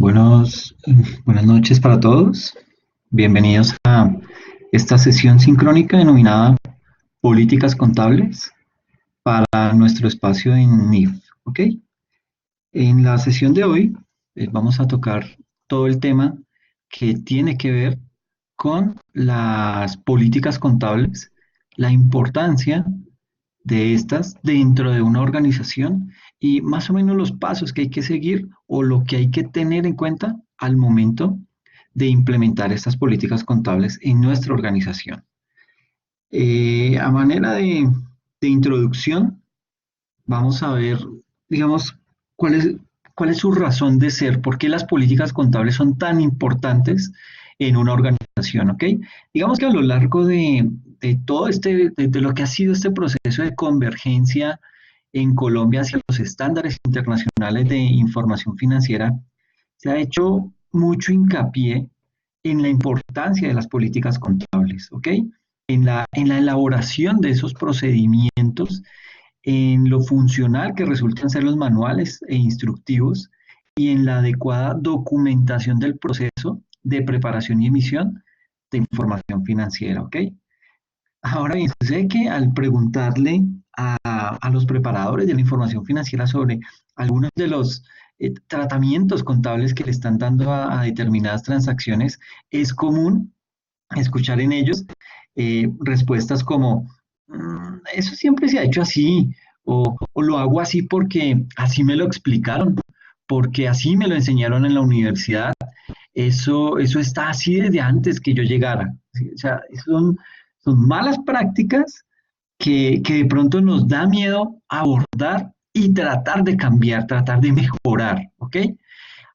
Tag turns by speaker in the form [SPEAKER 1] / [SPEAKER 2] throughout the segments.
[SPEAKER 1] Buenas noches para todos. Bienvenidos a esta sesión sincrónica denominada Políticas Contables para nuestro espacio en NIF. ¿Ok? En la sesión de hoy vamos a tocar todo el tema que tiene que ver con las políticas contables, la importancia de estas dentro de una organización y más o menos los pasos que hay que seguir o lo que hay que tener en cuenta al momento de implementar estas políticas contables en nuestra organización. A manera de introducción, vamos a ver, digamos, cuál es, cuál es su razón de ser, por qué las políticas contables son tan importantes en una organización, ¿ok? Digamos que a lo largo de todo de lo que ha sido este proceso de convergencia en Colombia hacia los estándares internacionales de información financiera, se ha hecho mucho hincapié en la importancia de las políticas contables, ¿ok? En la elaboración de esos procedimientos, en lo funcional que resultan ser los manuales e instructivos y en la adecuada documentación del proceso de preparación y emisión de información financiera, ¿ok? Ahora bien, sé que al preguntarle a los preparadores de la información financiera sobre algunos de los tratamientos contables que le están dando a determinadas transacciones, es común escuchar en ellos respuestas como, eso siempre se ha hecho así, o lo hago así porque así me lo explicaron, porque así me lo enseñaron en la universidad, eso está así desde antes que yo llegara. ¿Sí? O sea, son malas prácticas que de pronto nos da miedo abordar y tratar de cambiar, tratar de mejorar, ¿ok?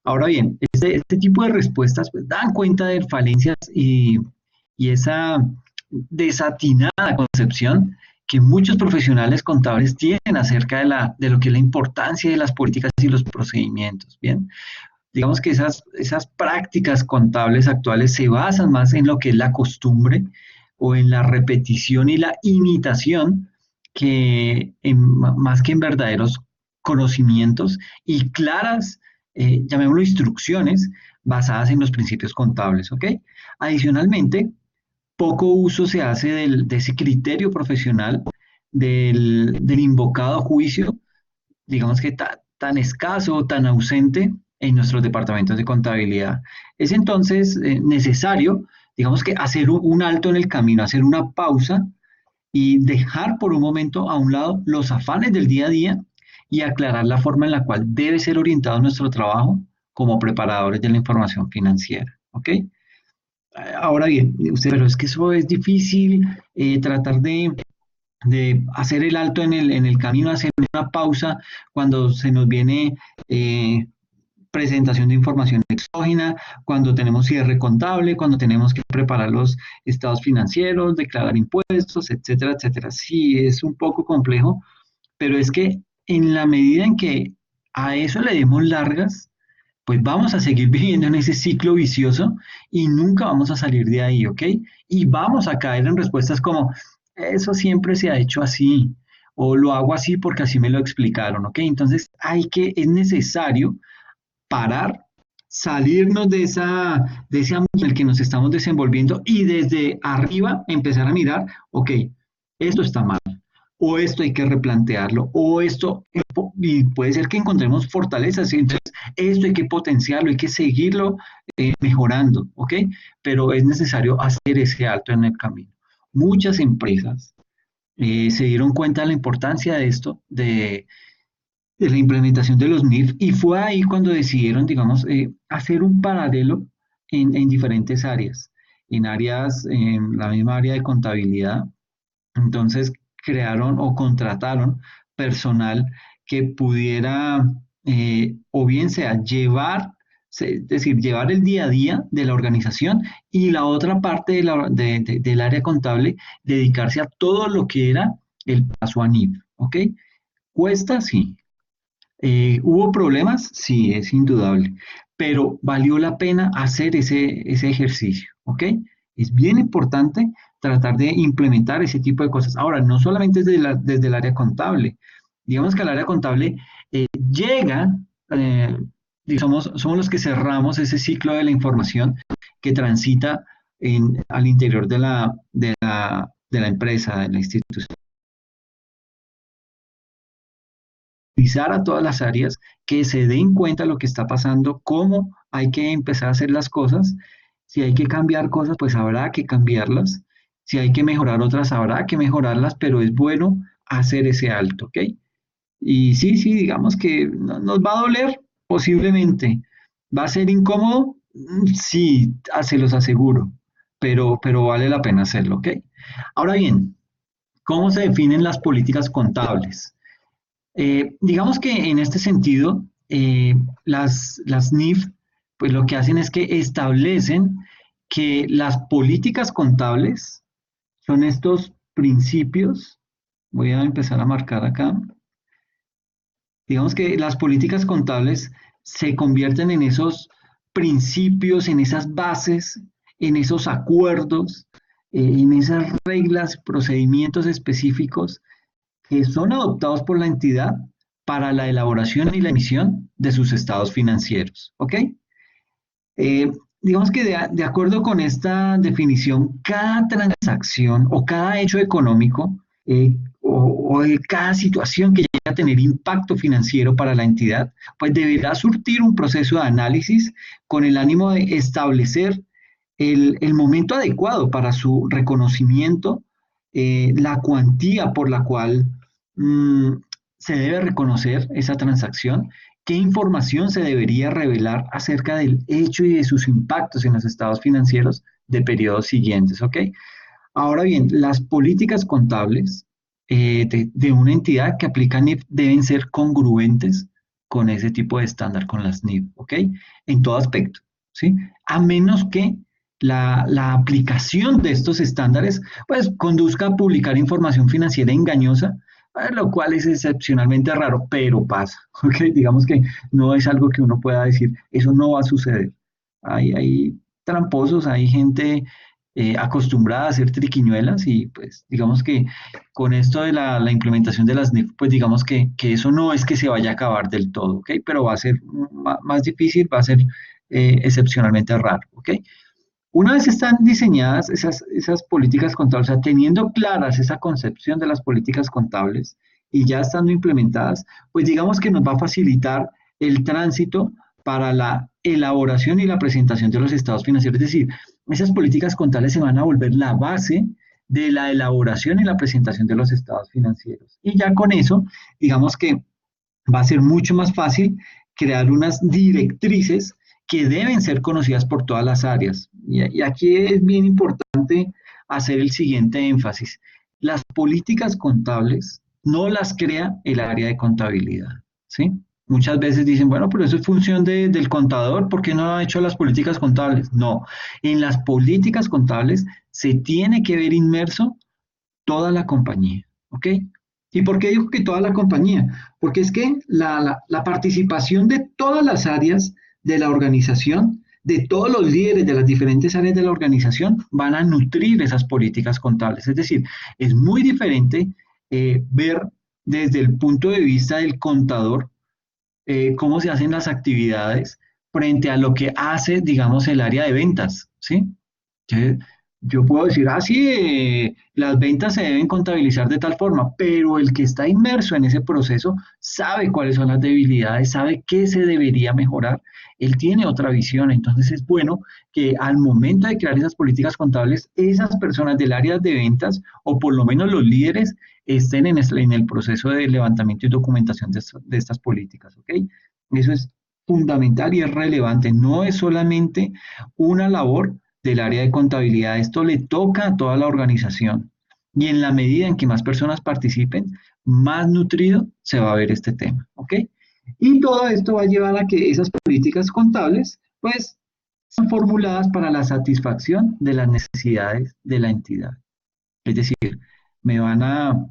[SPEAKER 1] Ahora bien, este tipo de respuestas pues, dan cuenta de falencias y esa desatinada concepción que muchos profesionales contables tienen acerca de lo que es la importancia de las políticas y los procedimientos. Bien, digamos que esas prácticas contables actuales se basan más en lo que es la costumbre o en la repetición y la imitación más que en verdaderos conocimientos y claras, llamémoslo instrucciones, basadas en los principios contables, ¿ok? Adicionalmente, poco uso se hace de ese criterio profesional del invocado juicio, digamos que tan escaso, tan ausente en nuestros departamentos de contabilidad. Es entonces necesario, digamos que hacer un alto en el camino, hacer una pausa y dejar por un momento a un lado los afanes del día a día y aclarar la forma en la cual debe ser orientado nuestro trabajo como preparadores de la información financiera. ¿Ok? Ahora bien, usted, pero es que eso es difícil, tratar de hacer el alto en el camino, hacer una pausa cuando se nos viene presentación de información exógena, cuando tenemos cierre contable, cuando tenemos que preparar los estados financieros, declarar impuestos, etcétera, etcétera. Sí, es un poco complejo, pero es que en la medida en que a eso le demos largas, pues vamos a seguir viviendo en ese ciclo vicioso y nunca vamos a salir de ahí, ¿ok? Y vamos a caer en respuestas como, eso siempre se ha hecho así, o lo hago así porque así me lo explicaron, ¿ok? Entonces es necesario parar, salirnos de ese ámbito en el que nos estamos desenvolviendo y desde arriba empezar a mirar, ok, esto está mal, o esto hay que replantearlo, o esto, y puede ser que encontremos fortalezas, entonces esto hay que potenciarlo, hay que seguirlo mejorando, ¿ok? Pero es necesario hacer ese alto en el camino. Muchas empresas se dieron cuenta de la importancia de esto, de la implementación de los NIF y fue ahí cuando decidieron, digamos, hacer un paralelo en diferentes áreas, en la misma área de contabilidad. Entonces crearon o contrataron personal que pudiera, o bien sea es decir, llevar el día a día de la organización y la otra parte del área contable, dedicarse a todo lo que era el paso a NIF, ¿ok? Cuesta, sí, ¿hubo problemas? Sí, es indudable, pero valió la pena hacer ese ejercicio, ¿ok? Es bien importante tratar de implementar ese tipo de cosas. Ahora, no solamente desde el área contable, digamos que el área contable llega, eh, somos los que cerramos ese ciclo de la información que transita al interior de la empresa, de la institución. A todas las áreas que se den cuenta de lo que está pasando, cómo hay que empezar a hacer las cosas. Si hay que cambiar cosas, pues habrá que cambiarlas. Si hay que mejorar otras, habrá que mejorarlas, pero es bueno hacer ese alto, ¿ok? Y sí, sí, digamos que nos va a doler, posiblemente. ¿Va a ser incómodo? Sí, se los aseguro, pero vale la pena hacerlo, ¿ok? Ahora bien, ¿cómo se definen las políticas contables? Digamos que en este sentido, las NIF, pues lo que hacen es que establecen que las políticas contables son estos principios. Voy a empezar a marcar acá. Digamos que las políticas contables se convierten en esos principios, en esas bases, en esos acuerdos, en esas reglas, procedimientos específicos que son adoptados por la entidad para la elaboración y la emisión de sus estados financieros. ¿Ok? Eh, digamos que de acuerdo con esta definición, cada transacción o cada hecho económico o cada situación que llegue a tener impacto financiero para la entidad, pues deberá surtir un proceso de análisis con el ánimo de establecer el momento adecuado para su reconocimiento, la cuantía por la cual mmm, se debe reconocer esa transacción, qué información se debería revelar acerca del hecho y de sus impactos en los estados financieros de periodos siguientes, ¿ok? Ahora bien, las políticas contables de una entidad que aplica NIF deben ser congruentes con ese tipo de estándar, con las NIF, ¿ok? En todo aspecto, ¿sí? A menos que la aplicación de estos estándares, pues, conduzca a publicar información financiera engañosa, lo cual es excepcionalmente raro, pero pasa, ¿ok? Digamos que no es algo que uno pueda decir, eso no va a suceder. Hay tramposos, hay gente acostumbrada a hacer triquiñuelas y pues digamos que con esto de la implementación de las NIF, pues digamos que eso no es que se vaya a acabar del todo, ¿ok? Pero va a ser más difícil, va a ser excepcionalmente raro, ¿ok? Una vez están diseñadas esas políticas contables, o sea, teniendo claras esa concepción de las políticas contables y ya estando implementadas, pues digamos que nos va a facilitar el tránsito para la elaboración y la presentación de los estados financieros. Es decir, esas políticas contables se van a volver la base de la elaboración y la presentación de los estados financieros. Y ya con eso, digamos que va a ser mucho más fácil crear unas directrices que deben ser conocidas por todas las áreas. Y aquí es bien importante hacer el siguiente énfasis. Las políticas contables no las crea el área de contabilidad, ¿sí? Muchas veces dicen, bueno, pero eso es función del contador, ¿por qué no ha hecho las políticas contables? No, en las políticas contables se tiene que ver inmerso toda la compañía, ¿ok? ¿Y por qué digo que toda la compañía? Porque es que la participación de todas las áreas de la organización, de todos los líderes de las diferentes áreas de la organización, van a nutrir esas políticas contables. Es decir, es muy diferente ver desde el punto de vista del contador cómo se hacen las actividades frente a lo que hace, digamos, el área de ventas, ¿sí? Entonces, yo puedo decir, sí, las ventas se deben contabilizar de tal forma, pero el que está inmerso en ese proceso sabe cuáles son las debilidades, sabe qué se debería mejorar, él tiene otra visión, entonces es bueno que al momento de crear esas políticas contables, esas personas del área de ventas, o por lo menos los líderes, estén en el proceso de levantamiento y documentación de estas políticas, ¿ok? Eso es fundamental y es relevante, no es solamente una labor del área de contabilidad. Esto le toca a toda la organización y en la medida en que más personas participen, más nutrido se va a ver este tema, ¿ok? Y todo esto va a llevar a que esas políticas contables, pues, sean formuladas para la satisfacción de las necesidades de la entidad. Es decir, me van a,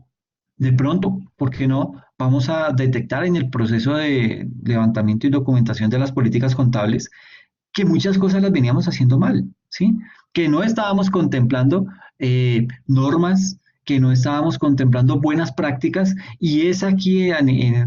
[SPEAKER 1] de pronto, ¿por qué no? Vamos a detectar en el proceso de levantamiento y documentación de las políticas contables que muchas cosas las veníamos haciendo mal, ¿sí? Que no estábamos contemplando normas que no estábamos contemplando buenas prácticas y es aquí,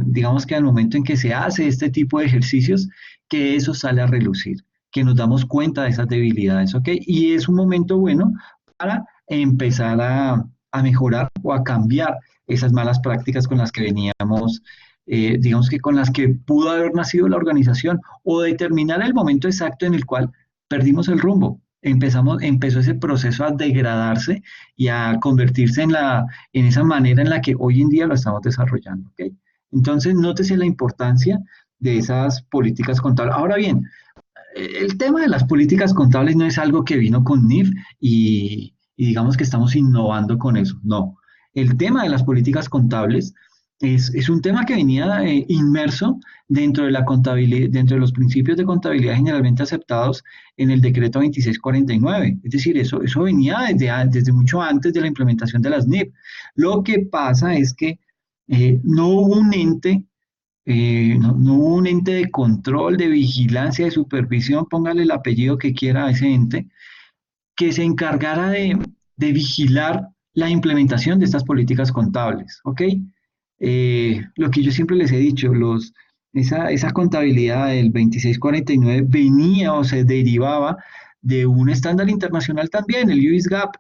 [SPEAKER 1] digamos que al momento en que se hace este tipo de ejercicios, que eso sale a relucir, que nos damos cuenta de esas debilidades, ¿ok? Y es un momento bueno para empezar a mejorar o a cambiar esas malas prácticas con las que veníamos, digamos que con las que pudo haber nacido la organización o determinar el momento exacto en el cual perdimos el rumbo. Empezó ese proceso a degradarse y a convertirse en esa manera en la que hoy en día lo estamos desarrollando. ¿Okay? Entonces, nótese la importancia de esas políticas contables. Ahora bien, el tema de las políticas contables no es algo que vino con NIF y digamos que estamos innovando con eso. No. El tema de las políticas contables es un tema que venía inmerso dentro de la contabilidad, dentro de los principios de contabilidad generalmente aceptados en el decreto 2649. Es decir, eso venía desde mucho antes de la implementación de las NIF. Lo que pasa es que no hubo un ente no hubo un ente de control, de vigilancia, de supervisión, póngale el apellido que quiera a ese ente, que se encargara de vigilar la implementación de estas políticas contables, ¿ok? Lo que yo siempre les he dicho, esa contabilidad del 2649 venía o se derivaba de un estándar internacional también, el US GAAP,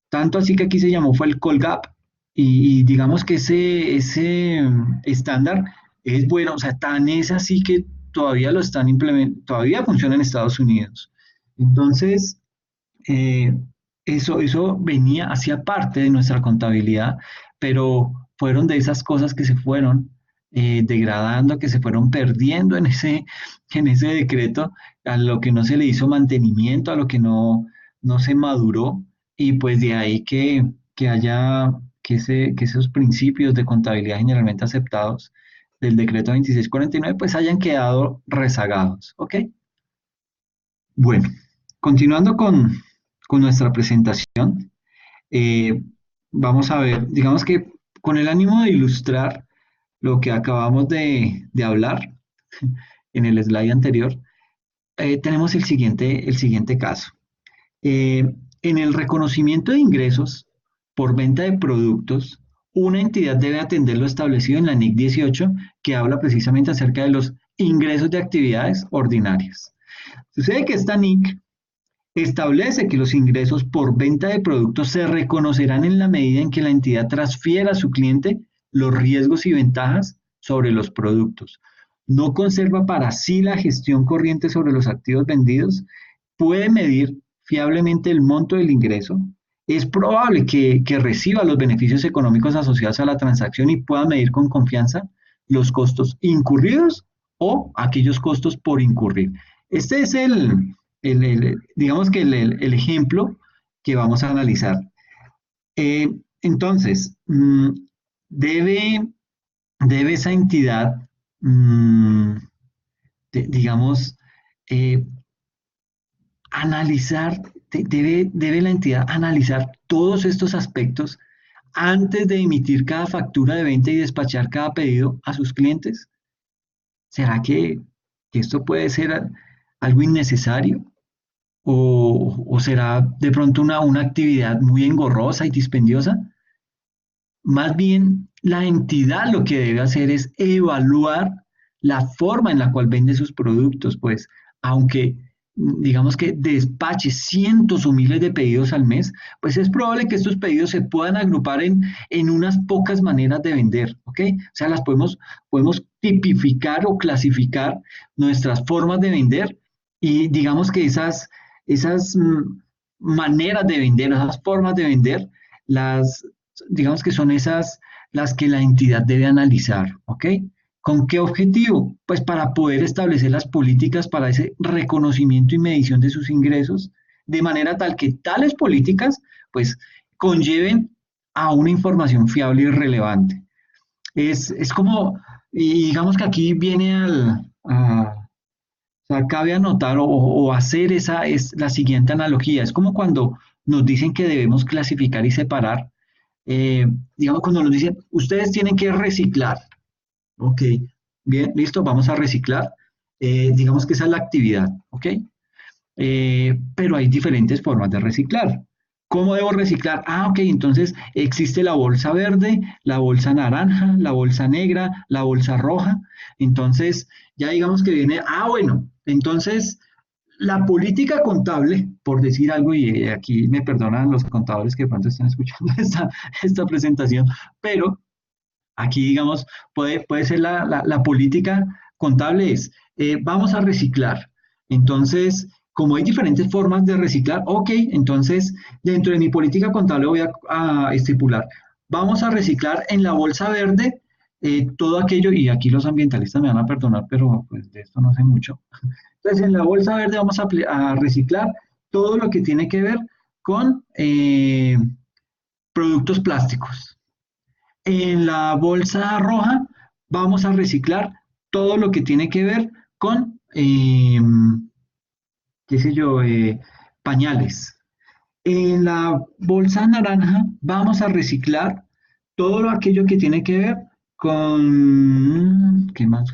[SPEAKER 1] tanto así que aquí se llamó fue el Colgap, y digamos que ese estándar es bueno, o sea, tan es así que todavía lo están implementando, todavía funciona en Estados Unidos. Entonces, eh, eso venía, hacía parte de nuestra contabilidad, pero fueron de esas cosas que se fueron degradando, que se fueron perdiendo en ese decreto, a lo que no se le hizo mantenimiento, a lo que no se maduró, y pues de ahí que haya, que esos principios de contabilidad generalmente aceptados del decreto 2649 pues hayan quedado rezagados, ¿ok? Bueno, continuando con nuestra presentación, eh, vamos a ver, digamos que con el ánimo de ilustrar lo que acabamos de hablar en el slide anterior, tenemos el siguiente caso. En el reconocimiento de ingresos por venta de productos, una entidad debe atender lo establecido en la NIC 18, que habla precisamente acerca de los ingresos de actividades ordinarias. Sucede que esta NIC establece que los ingresos por venta de productos se reconocerán en la medida en que la entidad transfiera a su cliente los riesgos y ventajas sobre los productos. No conserva para sí la gestión corriente sobre los activos vendidos, puede medir fiablemente el monto del ingreso, es probable que reciba los beneficios económicos asociados a la transacción y pueda medir con confianza los costos incurridos o aquellos costos por incurrir. Este es digamos que el ejemplo que vamos a analizar. Entonces, debe, debe esa entidad, digamos, eh, analizar, debe la entidad analizar todos estos aspectos antes de emitir cada factura de venta y despachar cada pedido a sus clientes. ¿Será que esto puede ser algo innecesario? ¿O será de pronto una actividad muy engorrosa y dispendiosa? Más bien, la entidad lo que debe hacer es evaluar la forma en la cual vende sus productos, pues aunque digamos que despache cientos o miles de pedidos al mes, pues es probable que estos pedidos se puedan agrupar en unas pocas maneras de vender, ¿ok? O sea, podemos tipificar o clasificar nuestras formas de vender y digamos que esas maneras de vender, esas formas de vender, las digamos que son esas las que la entidad debe analizar, ¿ok? ¿Con qué objetivo? Pues para poder establecer las políticas para ese reconocimiento y medición de sus ingresos, de manera tal que tales políticas, pues, conlleven a una información fiable y relevante. Es como, y digamos que aquí viene o sea, cabe anotar o hacer es la siguiente analogía. Es como cuando nos dicen que debemos clasificar y separar digamos, cuando nos dicen, ustedes tienen que reciclar. Ok, bien, listo, vamos a reciclar. Digamos que esa es la actividad, ¿ok? Pero hay diferentes formas de reciclar. ¿Cómo debo reciclar? Ah, ok, entonces existe la bolsa verde, la bolsa naranja, la bolsa negra, la bolsa roja. Entonces, ya digamos que viene, bueno, entonces la política contable, por decir algo, y aquí me perdonan los contadores que de pronto están escuchando esta presentación, pero aquí, digamos, puede ser la política contable es, vamos a reciclar. Entonces, como hay diferentes formas de reciclar, ok, entonces dentro de mi política contable voy a estipular, vamos a reciclar en la bolsa verde todo aquello, y aquí los ambientalistas me van a perdonar, pero pues de esto no sé mucho. Entonces, en la bolsa verde vamos a reciclar todo lo que tiene que ver con productos plásticos. En la bolsa roja vamos a reciclar todo lo que tiene que ver con, qué sé yo, pañales. En la bolsa naranja vamos a reciclar todo aquello que tiene que ver con, ¿qué más?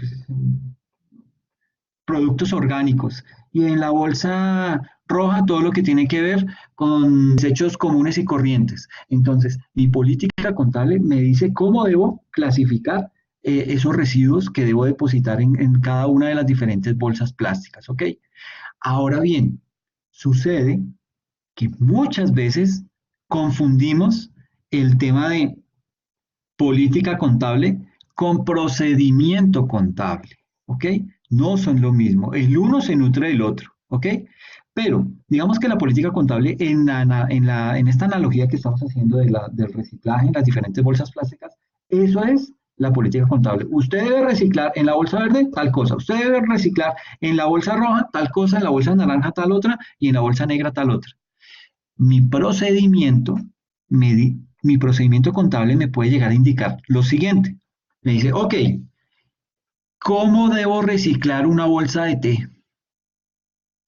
[SPEAKER 1] Productos orgánicos. Y en la bolsa roja todo lo que tiene que ver con desechos comunes y corrientes. Entonces, mi política contable me dice cómo debo clasificar esos residuos que debo depositar en cada una de las diferentes bolsas plásticas, ¿ok? Ahora bien, sucede que muchas veces confundimos el tema de política contable con procedimiento contable, ¿ok? No son lo mismo, el uno se nutre del otro, ¿ok? Pero digamos que la política contable en esta analogía que estamos haciendo del reciclaje en las diferentes bolsas plásticas, eso es la política contable. Usted debe reciclar en la bolsa verde tal cosa, usted debe reciclar en la bolsa roja tal cosa, en la bolsa naranja tal otra y en la bolsa negra tal otra. Mi procedimiento, mi procedimiento contable me puede llegar a indicar lo siguiente. Me dice, ok, ¿cómo debo reciclar una bolsa de té?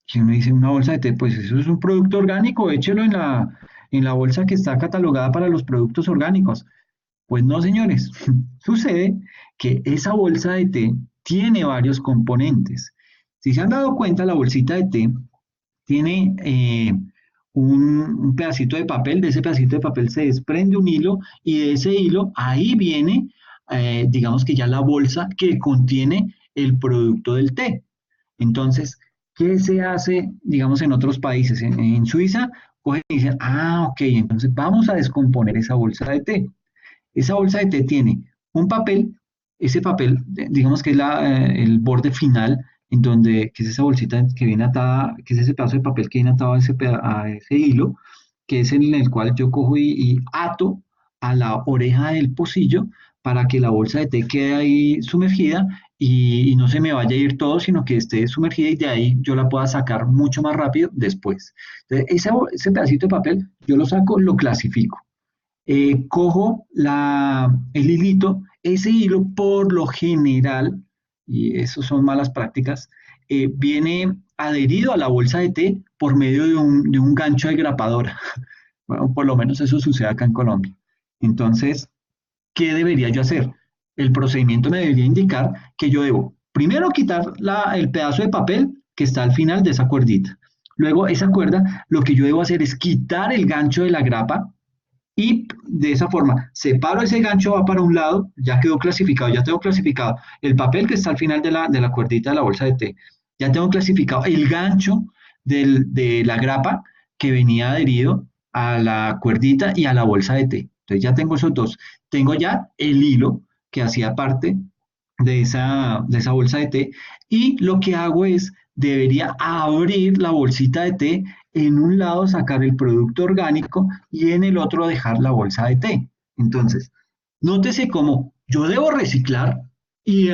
[SPEAKER 1] Si uno dice una bolsa de té, pues eso es un producto orgánico, échelo en la bolsa que está catalogada para los productos orgánicos. Pues no, señores, sucede que esa bolsa de té tiene varios componentes. Si se han dado cuenta, la bolsita de té tiene un pedacito de papel, de ese pedacito de papel se desprende un hilo y de ese hilo ahí viene, digamos que ya la bolsa que contiene el producto del té. Entonces, ¿qué se hace, digamos, en otros países? En Suiza, cogen y dicen, ok, entonces vamos a descomponer esa bolsa de té. Esa bolsa de té tiene un papel, ese papel, digamos que es el borde final, que es esa bolsita que viene atada, que es ese pedazo de papel que viene atado a ese hilo, que es en el cual yo cojo y ato a la oreja del pocillo para que la bolsa de té quede ahí sumergida y no se me vaya a ir todo, sino que esté sumergida y de ahí yo la pueda sacar mucho más rápido después. Entonces, ese pedacito de papel yo lo saco, lo clasifico, cojo el hilito, ese hilo por lo general, y eso son malas prácticas, viene adherido a la bolsa de té por medio de un gancho de grapadora. Bueno, por lo menos eso sucede acá en Colombia. Entonces, ¿qué debería yo hacer? El procedimiento me debería indicar que yo debo primero quitar el pedazo de papel que está al final de esa cuerdita. Luego, esa cuerda, lo que yo debo hacer es quitar el gancho de la grapa y de esa forma separo ese gancho, va para un lado, ya quedó clasificado, ya tengo clasificado el papel que está al final de la cuerdita de la bolsa de té, ya tengo clasificado el gancho de la grapa que venía adherido a la cuerdita y a la bolsa de té. Entonces ya tengo esos dos. Tengo ya el hilo que hacía parte de esa bolsa de té y lo que hago es, debería abrir la bolsita de té, en un lado sacar el producto orgánico y en el otro dejar la bolsa de té. Entonces, nótese cómo yo debo reciclar y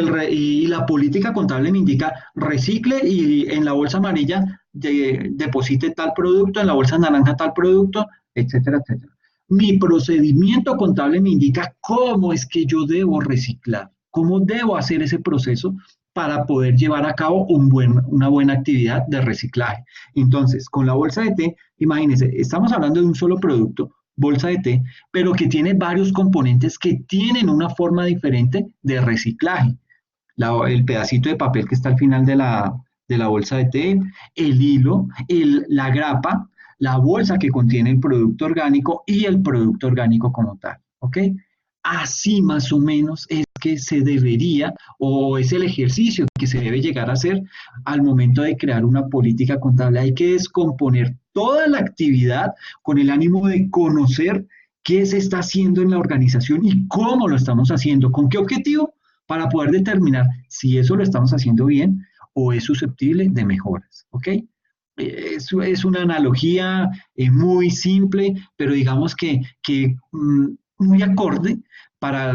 [SPEAKER 1] la política contable me indica recicle y en la bolsa amarilla deposite tal producto, en la bolsa naranja tal producto, etcétera, etcétera. Mi procedimiento contable me indica cómo es que yo debo reciclar, cómo debo hacer ese proceso para poder llevar a cabo una buena actividad de reciclaje. Entonces, con la bolsa de té, imagínense, estamos hablando de un solo producto, bolsa de té, pero que tiene varios componentes que tienen una forma diferente de reciclaje. El pedacito de papel que está al final de la bolsa de té, el hilo, la grapa, la bolsa que contiene el producto orgánico y el producto orgánico como tal, ¿ok? Así más o menos es que se debería o es el ejercicio que se debe llegar a hacer al momento de crear una política contable. Hay que descomponer toda la actividad con el ánimo de conocer qué se está haciendo en la organización y cómo lo estamos haciendo, con qué objetivo, para poder determinar si eso lo estamos haciendo bien o es susceptible de mejoras, ¿ok? Es una analogía muy simple, pero digamos que muy acorde para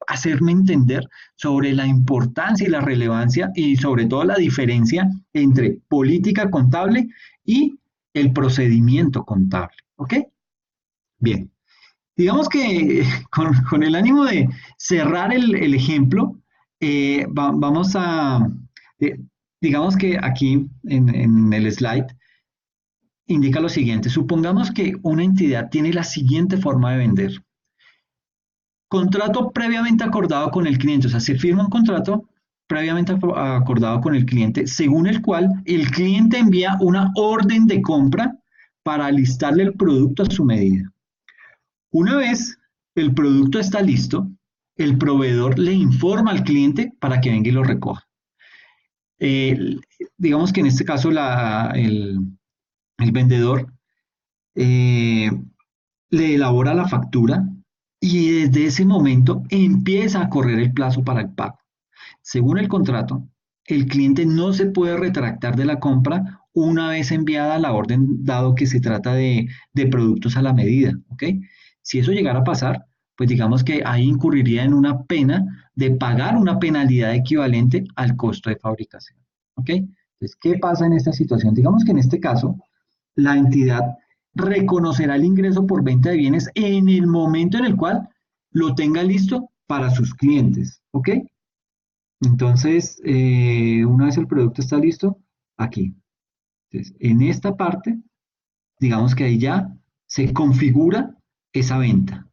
[SPEAKER 1] hacerme entender sobre la importancia y la relevancia y sobre todo la diferencia entre política contable y el procedimiento contable. ¿Ok? Bien. Digamos que con el ánimo de cerrar el ejemplo, vamos a, eh, digamos que aquí en el slide indica lo siguiente. Supongamos que una entidad tiene la siguiente forma de vender. Contrato previamente acordado con el cliente, o sea, se firma un contrato previamente acordado con el cliente, según el cual el cliente envía una orden de compra para listarle el producto a su medida. Una vez el producto está listo, el proveedor le informa al cliente para que venga y lo recoja. Eh, digamos que en este caso el vendedor eh, le elabora la factura y desde ese momento empieza a correr el plazo para el pago. Según el contrato, el cliente no se puede retractar de la compra una vez enviada la orden, dado que se trata de productos a la medida, ¿ok? Si eso llegara a pasar, pues digamos que ahí incurriría en una pena de pagar una penalidad equivalente al costo de fabricación, ¿ok? Entonces, ¿qué pasa en esta situación? Digamos que en este caso, la entidad reconocerá el ingreso por venta de bienes en el momento en el cual lo tenga listo para sus clientes, ¿ok? Entonces, una vez el producto está listo, aquí. Entonces, en esta parte, digamos que ahí ya se configura esa venta.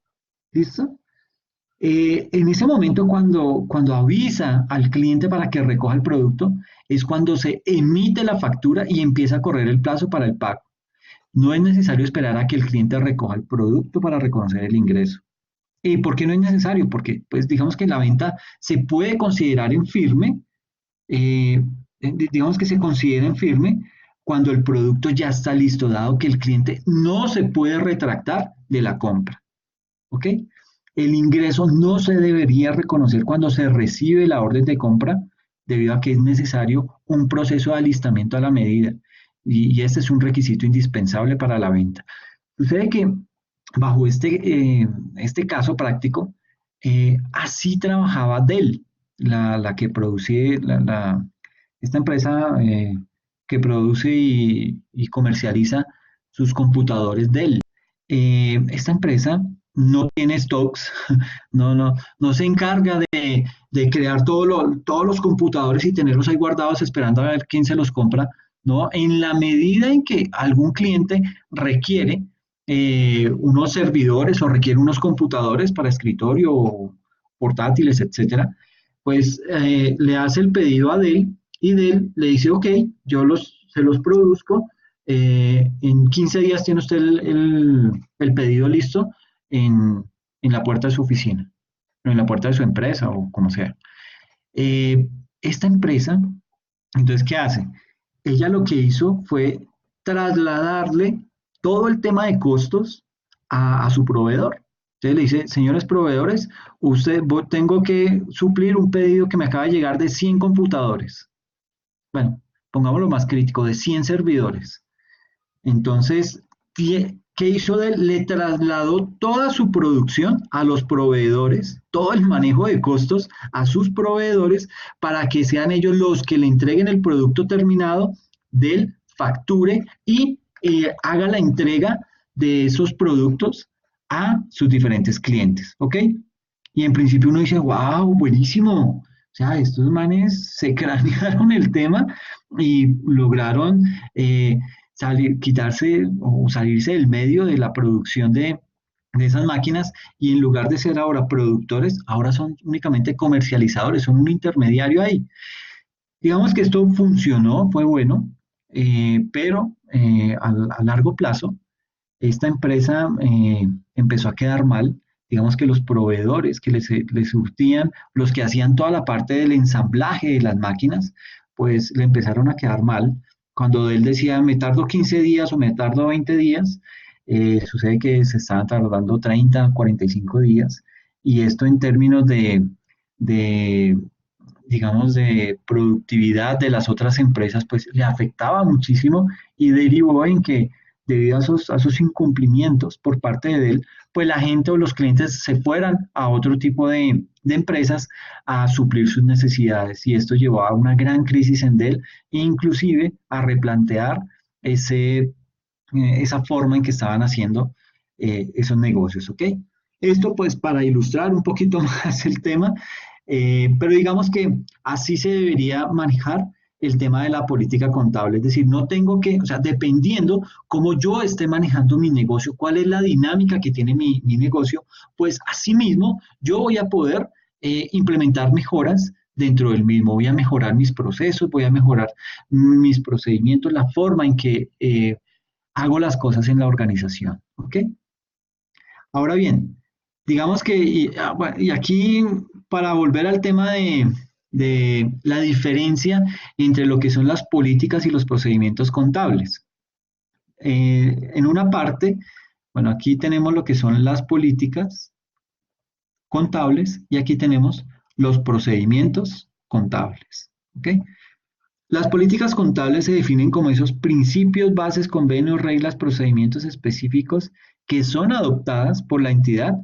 [SPEAKER 1] ¿Listo? En ese momento, cuando avisa al cliente para que recoja el producto, es cuando se emite la factura y empieza a correr el plazo para el pago. No es necesario esperar a que el cliente recoja el producto para reconocer el ingreso. ¿Y por qué no es necesario? Porque, pues, digamos que la venta se puede considerar en firme, eh, digamos que se considera en firme cuando el producto ya está listo, dado que el cliente no se puede retractar de la compra. ¿Ok? El ingreso no se debería reconocer cuando se recibe la orden de compra, debido a que es necesario un proceso de alistamiento a la medida. Y este es un requisito indispensable para la venta. Sucede que bajo este caso práctico, así trabajaba Dell, la que produce, esta empresa que produce y comercializa sus computadores Dell. Esta empresa no tiene stocks, no se encarga de crear todos los computadores y tenerlos ahí guardados esperando a ver quién se los compra. No, en la medida en que algún cliente requiere unos servidores o requiere unos computadores para escritorio, portátiles, etcétera, pues le hace el pedido a Dell y Dell le dice, ok, se los produzco, en 15 días tiene usted el pedido listo en la puerta de su oficina, o en la puerta de su empresa o como sea. Esta empresa, entonces, ¿qué hace? Ella lo que hizo fue trasladarle todo el tema de costos a su proveedor. Entonces le dice, señores proveedores, tengo que suplir un pedido que me acaba de llegar de 100 computadores. Bueno, pongámoslo más crítico, de 100 servidores. Entonces, ¿qué hizo? Le trasladó toda su producción a los proveedores, todo el manejo de costos a sus proveedores para que sean ellos los que le entreguen el producto terminado, del facture y haga la entrega de esos productos a sus diferentes clientes, ¿ok? Y en principio uno dice, wow, buenísimo. O sea, estos manes se cranearon el tema y lograron quitarse o salirse del medio de la producción de esas máquinas y en lugar de ser ahora productores, ahora son únicamente comercializadores, son un intermediario ahí. Digamos que esto funcionó, fue bueno, pero a largo plazo esta empresa empezó a quedar mal. Digamos que los proveedores que les surtían, los que hacían toda la parte del ensamblaje de las máquinas, pues le empezaron a quedar mal. Cuando él decía, me tardo 15 días o me tardo 20 días, sucede que se estaban tardando 30, 45 días. Y esto en términos de digamos, de productividad de las otras empresas, pues le afectaba muchísimo y derivó en que debido a esos incumplimientos por parte de él, pues la gente o los clientes se fueran a otro tipo de empresas a suplir sus necesidades y esto llevó a una gran crisis en Dell e inclusive a replantear esa forma en que estaban haciendo esos negocios, ¿ok? Esto pues para ilustrar un poquito más el tema, pero digamos que así se debería manejar el tema de la política contable, es decir, no tengo que, o sea, dependiendo cómo yo esté manejando mi negocio, cuál es la dinámica que tiene mi negocio, pues asimismo yo voy a poder implementar mejoras dentro del mismo, voy a mejorar mis procesos, voy a mejorar mis procedimientos, la forma en que hago las cosas en la organización, ¿ok? Ahora bien, digamos que, bueno, y aquí para volver al tema de la diferencia entre lo que son las políticas y los procedimientos contables. En una parte, bueno, aquí tenemos lo que son las políticas contables y aquí tenemos los procedimientos contables. ¿Ok? Las políticas contables se definen como esos principios, bases, convenios, reglas, procedimientos específicos que son adoptadas por la entidad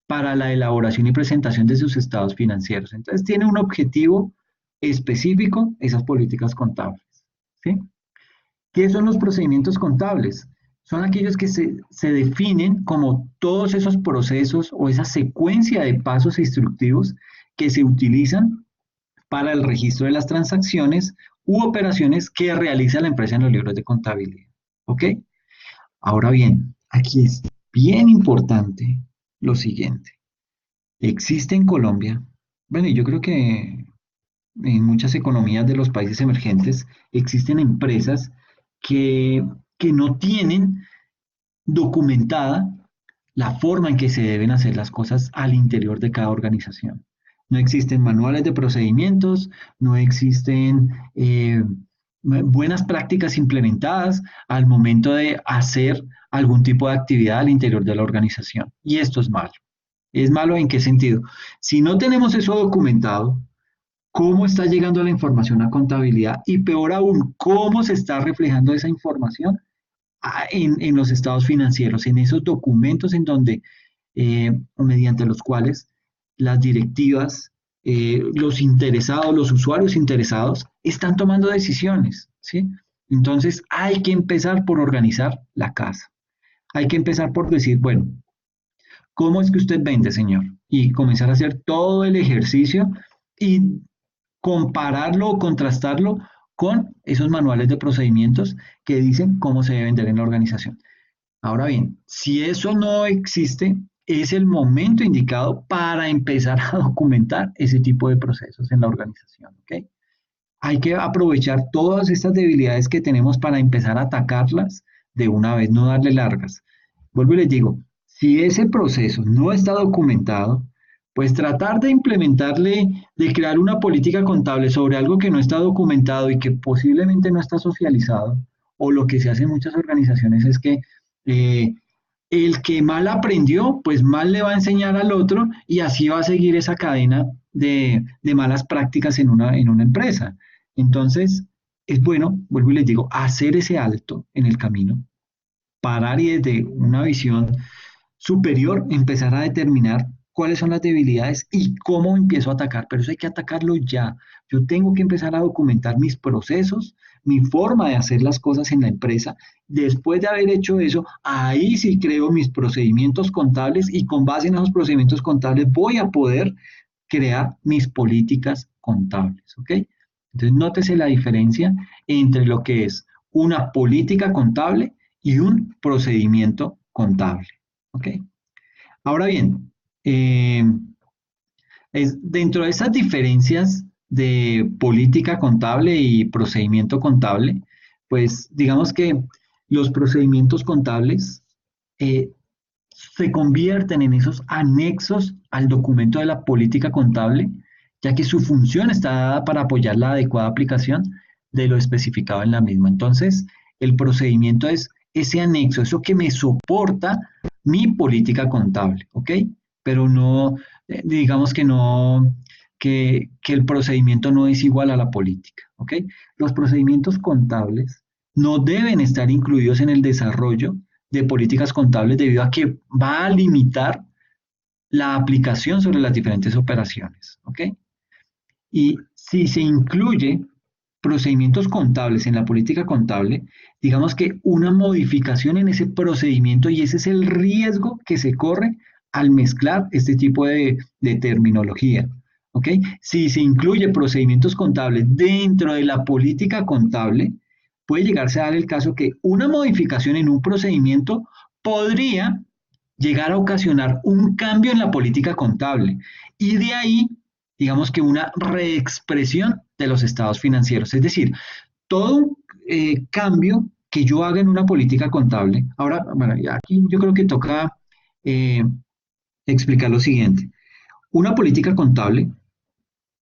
[SPEAKER 1] para la elaboración y presentación de sus estados financieros. Entonces, tiene un objetivo específico esas políticas contables. ¿Sí? ¿Qué son los procedimientos contables? Son aquellos que se definen como todos esos procesos o esa secuencia de pasos instructivos que se utilizan para el registro de las transacciones u operaciones que realiza la empresa en los libros de contabilidad. ¿Ok? Ahora bien, aquí es bien importante lo siguiente. Existe en Colombia, bueno, y yo creo que en muchas economías de los países emergentes existen empresas que, que no tienen documentada la forma en que se deben hacer las cosas al interior de cada organización. No existen manuales de procedimientos, no existen buenas prácticas implementadas al momento de hacer algún tipo de actividad al interior de la organización. Y esto es malo. ¿Es malo en qué sentido? Si no tenemos eso documentado, ¿cómo está llegando la información a contabilidad? Y peor aún, ¿cómo se está reflejando esa información en los estados financieros, en esos documentos en donde, mediante los cuales las directivas, los interesados, los usuarios interesados, están tomando decisiones, ¿sí? Entonces hay que empezar por organizar la casa. Hay que empezar por decir, bueno, ¿cómo es que usted vende, señor? Y comenzar a hacer todo el ejercicio y compararlo o contrastarlo con esos manuales de procedimientos que dicen cómo se debe vender en la organización. Ahora bien, si eso no existe, es el momento indicado para empezar a documentar ese tipo de procesos en la organización. ¿Ok? Hay que aprovechar todas estas debilidades que tenemos para empezar a atacarlas de una vez, no darle largas. Vuelvo y les digo, si ese proceso no está documentado, pues tratar de implementarle, de crear una política contable sobre algo que no está documentado y que posiblemente no está socializado, o lo que se hace en muchas organizaciones es que eh, el que mal aprendió, pues mal le va a enseñar al otro y así va a seguir esa cadena de malas prácticas en una empresa. Entonces, es bueno, vuelvo y les digo, hacer ese alto en el camino, parar y desde una visión superior empezar a determinar cuáles son las debilidades y cómo empiezo a atacar, pero eso hay que atacarlo ya. Yo tengo que empezar a documentar mis procesos, mi forma de hacer las cosas en la empresa. Después de haber hecho eso, ahí sí creo mis procedimientos contables y con base en esos procedimientos contables voy a poder crear mis políticas contables, ¿ok? Entonces, nótese la diferencia entre lo que es una política contable y un procedimiento contable, ¿ok? Ahora bien, eh, dentro de esas diferencias de política contable y procedimiento contable, pues digamos que los procedimientos contables eh, se convierten en esos anexos al documento de la política contable, ya que su función está dada para apoyar la adecuada aplicación de lo especificado en la misma. Entonces, el procedimiento es ese anexo, eso que me soporta mi política contable, ¿ok? Pero no, digamos que no, que el procedimiento no es igual a la política, ¿ok? Los procedimientos contables no deben estar incluidos en el desarrollo de políticas contables debido a que va a limitar la aplicación sobre las diferentes operaciones, ¿ok? Y si se incluye procedimientos contables en la política contable, digamos que una modificación en ese procedimiento y ese es el riesgo que se corre al mezclar este tipo de terminología. ¿Ok? Si se incluye procedimientos contables dentro de la política contable, puede llegarse a dar el caso que una modificación en un procedimiento podría llegar a ocasionar un cambio en la política contable y de ahí, digamos que una reexpresión de los estados financieros. Es decir, todo cambio que yo haga en una política contable. Ahora, bueno, aquí yo creo que toca eh, explicar lo siguiente. Una política contable,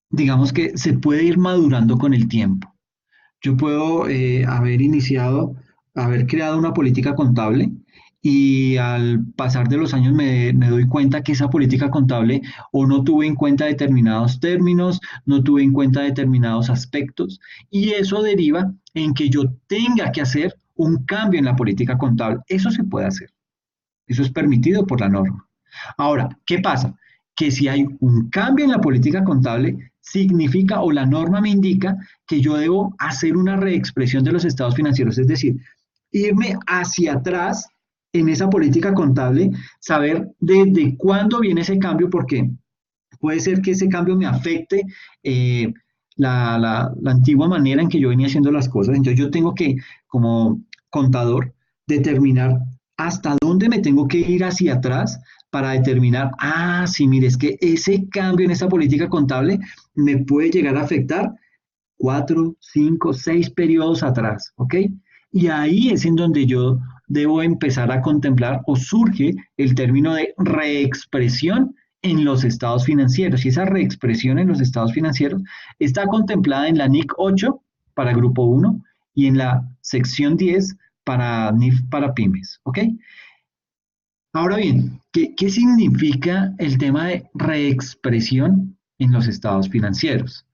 [SPEAKER 1] digamos que se puede ir madurando con el tiempo. Yo puedo haber creado una política contable y al pasar de los años me doy cuenta que esa política contable o no tuve en cuenta determinados términos, no tuve en cuenta determinados aspectos y eso deriva en que yo tenga que hacer un cambio en la política contable. Eso se puede hacer, eso es permitido por la norma. Ahora, ¿qué pasa? Que si hay un cambio en la política contable, significa o la norma me indica que yo debo hacer una reexpresión de los estados financieros, es decir, irme hacia atrás en esa política contable, saber desde cuándo viene ese cambio, porque puede ser que ese cambio me afecte la antigua manera en que yo venía haciendo las cosas. Entonces yo tengo que, como contador, determinar hasta dónde me tengo que ir hacia atrás para determinar, sí, mire, es que ese cambio en esa política contable me puede llegar a afectar 4, 5, 6 periodos atrás, ¿ok? Y ahí es en donde yo debo empezar a contemplar o surge el término de reexpresión en los estados financieros. Y esa reexpresión en los estados financieros está contemplada en la NIC 8 para Grupo 1 y en la sección 10 para NIF para pymes, ¿ok? Ahora bien, ¿qué significa el tema de reexpresión en los estados financieros?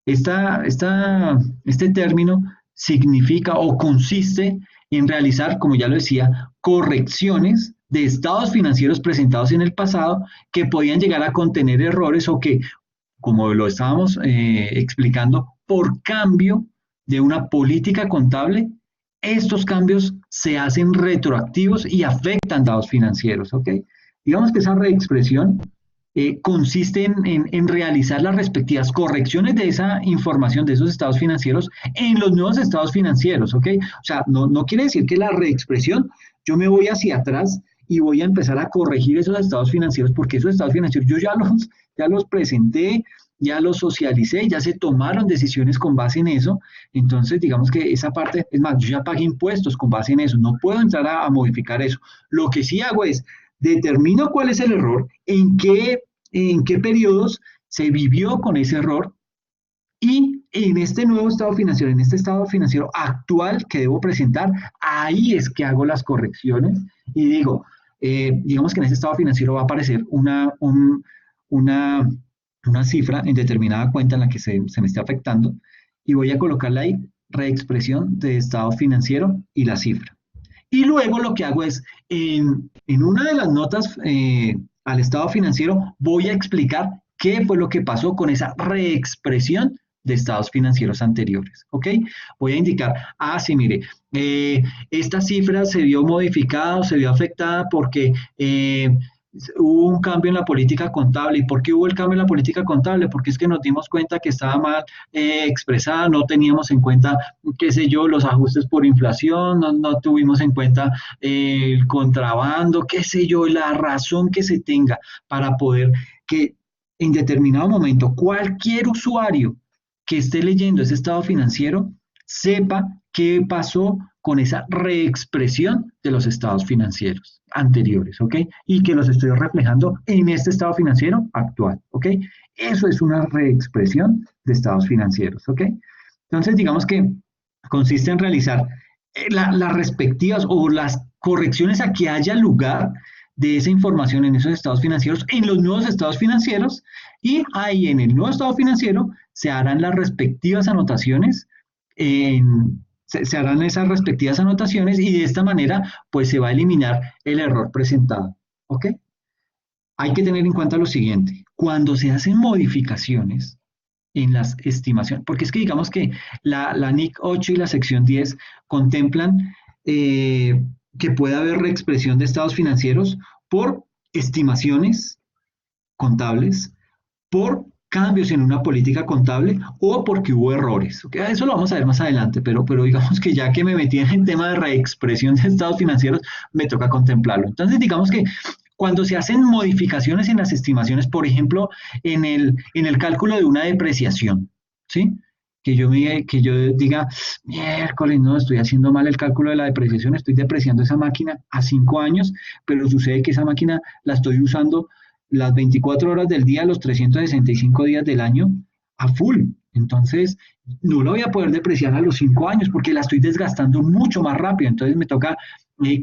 [SPEAKER 1] Este término significa o consiste en realizar, como ya lo decía, correcciones de estados financieros presentados en el pasado que podían llegar a contener errores o que, como lo estábamos explicando, por cambio de una política contable, estos cambios se hacen retroactivos y afectan datos financieros, ¿ok? Digamos que esa reexpresión consiste en realizar las respectivas correcciones de esa información de esos estados financieros en los nuevos estados financieros, ¿ok? O sea, no quiere decir que la reexpresión, yo me voy hacia atrás y voy a empezar a corregir esos estados financieros porque esos estados financieros yo ya los presenté, ya los socialicé, ya se tomaron decisiones con base en eso, entonces digamos que esa parte, es más, yo ya pagué impuestos con base en eso, no puedo entrar a modificar eso. Lo que sí hago es determino cuál es el error, en qué periodos se vivió con ese error y en este nuevo estado financiero, en este estado financiero actual que debo presentar, ahí es que hago las correcciones y digo, digamos que en ese estado financiero va a aparecer una, una cifra en determinada cuenta en la que se me esté afectando y voy a colocarle ahí reexpresión de estado financiero y la cifra. Y luego lo que hago es, en una de las notas al estado financiero, voy a explicar qué fue lo que pasó con esa reexpresión de estados financieros anteriores, ¿ok? Voy a indicar, sí, mire, esta cifra se vio modificada o se vio afectada porque hubo un cambio en la política contable. ¿Y por qué hubo el cambio en la política contable? Porque es que nos dimos cuenta que estaba mal expresada, no teníamos en cuenta, qué sé yo, los ajustes por inflación, no tuvimos en cuenta el contrabando, qué sé yo, la razón que se tenga para poder que en determinado momento cualquier usuario que esté leyendo ese estado financiero sepa qué pasó con esa reexpresión de los estados financieros anteriores, ¿ok? Y que los estoy reflejando en este estado financiero actual, ¿ok? Eso es una reexpresión de estados financieros, ¿ok? Entonces, digamos que consiste en realizar las respectivas o las correcciones a que haya lugar de esa información en esos estados financieros, en los nuevos estados financieros, y ahí en el nuevo estado financiero se harán las respectivas anotaciones, se harán esas respectivas anotaciones y de esta manera pues se va a eliminar el error presentado. ¿Ok? Hay que tener en cuenta lo siguiente, cuando se hacen modificaciones en las estimaciones, porque es que digamos que la NIC 8 y la sección 10 contemplan que puede haber reexpresión de estados financieros por estimaciones contables, por cambios en una política contable o porque hubo errores. ¿Okay? Eso lo vamos a ver más adelante, pero digamos que ya que me metí en el tema de reexpresión de estados financieros, me toca contemplarlo. Entonces, digamos que cuando se hacen modificaciones en las estimaciones, por ejemplo, en el cálculo de una depreciación, ¿sí? Que yo diga, miércoles, no, estoy haciendo mal el cálculo de la depreciación, estoy depreciando esa máquina a 5 años, pero sucede que esa máquina la estoy usando las 24 horas del día, los 365 días del año a full. Entonces, no lo voy a poder depreciar a los 5 años porque la estoy desgastando mucho más rápido. Entonces, me toca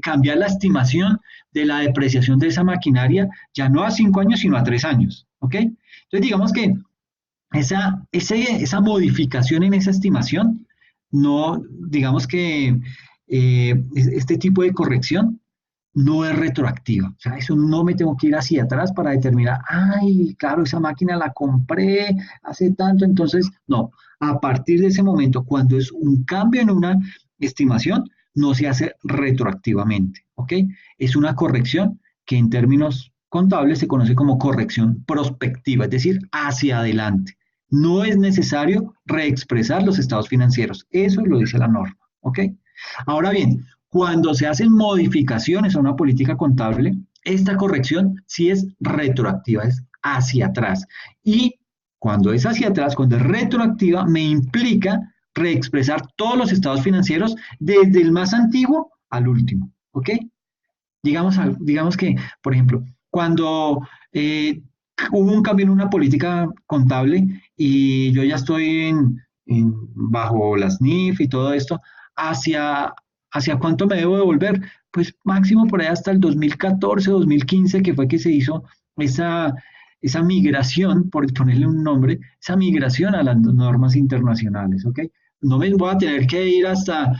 [SPEAKER 1] cambiar la estimación de la depreciación de esa maquinaria ya no a 5 años, sino a 3 años. ¿Ok? Entonces, digamos que esa modificación en esa estimación, no, digamos que este tipo de corrección no es retroactiva. O sea, eso no me tengo que ir hacia atrás para determinar, ay, claro, esa máquina la compré hace tanto, entonces, no. A partir de ese momento, cuando es un cambio en una estimación, no se hace retroactivamente, ¿ok? Es una corrección que en términos contables se conoce como corrección prospectiva, es decir, hacia adelante. No es necesario reexpresar los estados financieros. Eso lo dice la norma, ¿ok? Ahora bien, cuando se hacen modificaciones a una política contable, esta corrección sí es retroactiva, es hacia atrás. Y cuando es hacia atrás, cuando es retroactiva, me implica reexpresar todos los estados financieros desde el más antiguo al último. ¿Ok? Digamos que, por ejemplo, cuando hubo un cambio en una política contable y yo ya estoy bajo las NIF y todo esto, ¿hacia, hacia cuánto me debo devolver? Pues máximo por ahí hasta el 2014, 2015, que fue que se hizo esa, esa migración, por ponerle un nombre, esa migración a las normas internacionales, ¿ok? No me voy a tener que ir hasta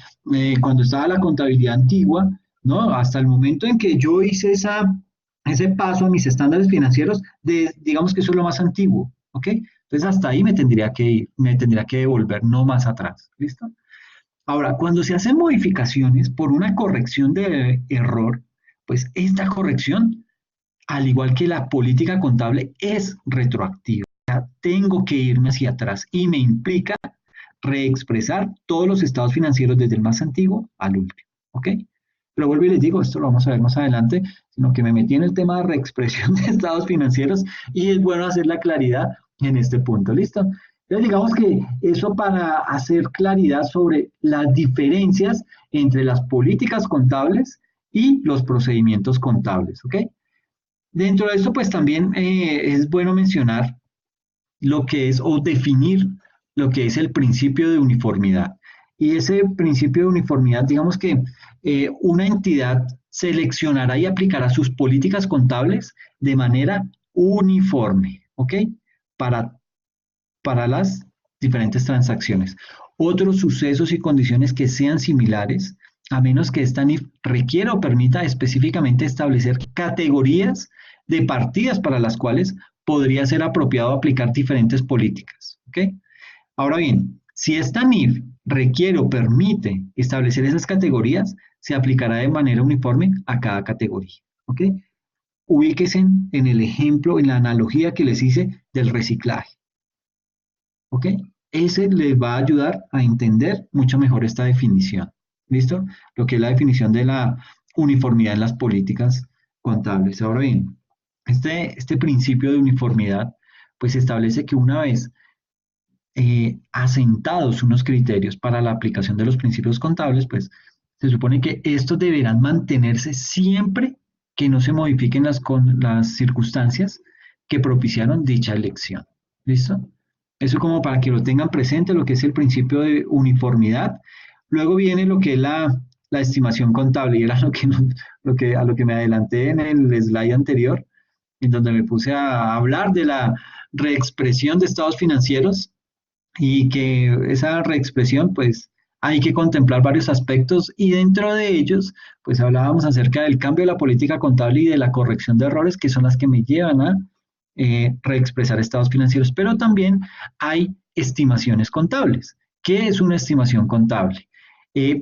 [SPEAKER 1] cuando estaba la contabilidad antigua, ¿no? Hasta el momento en que yo hice ese paso a mis estándares financieros, digamos que eso es lo más antiguo, ¿ok? Entonces hasta ahí me tendría que devolver, no más atrás, ¿listo? Ahora, cuando se hacen modificaciones por una corrección de error, pues esta corrección, al igual que la política contable, es retroactiva. O sea, tengo que irme hacia atrás y me implica reexpresar todos los estados financieros desde el más antiguo al último, ¿ok? Pero vuelvo y les digo, esto lo vamos a ver más adelante, sino que me metí en el tema de reexpresión de estados financieros y es bueno hacer la claridad en este punto, ¿listo? Entonces digamos que eso para hacer claridad sobre las diferencias entre las políticas contables y los procedimientos contables, ¿ok? Dentro de esto, pues también es bueno mencionar lo que es o definir lo que es el principio de uniformidad. Y ese principio de uniformidad, digamos que una entidad seleccionará y aplicará sus políticas contables de manera uniforme, ¿ok? Para, para las diferentes transacciones. Otros sucesos y condiciones que sean similares, a menos que esta NIF requiera o permita específicamente establecer categorías de partidas para las cuales podría ser apropiado aplicar diferentes políticas. ¿Ok? Ahora bien, si esta NIF requiere o permite establecer esas categorías, se aplicará de manera uniforme a cada categoría. ¿Ok? Ubíquense en el ejemplo, en la analogía que les hice del reciclaje. ¿Ok? Ese les va a ayudar a entender mucho mejor esta definición. ¿Listo? Lo que es la definición de la uniformidad en las políticas contables. Ahora bien, este principio de uniformidad pues establece que una vez asentados unos criterios para la aplicación de los principios contables, pues se supone que estos deberán mantenerse siempre que no se modifiquen las circunstancias que propiciaron dicha elección. ¿Listo? Eso como para que lo tengan presente, lo que es el principio de uniformidad. Luego viene lo que es la estimación contable, y era a lo que me adelanté en el slide anterior, en donde me puse a hablar de la reexpresión de estados financieros y que esa reexpresión, pues hay que contemplar varios aspectos y dentro de ellos, pues hablábamos acerca del cambio de la política contable y de la corrección de errores, que son las que me llevan a reexpresar estados financieros, pero también hay estimaciones contables. ¿Qué es una estimación contable?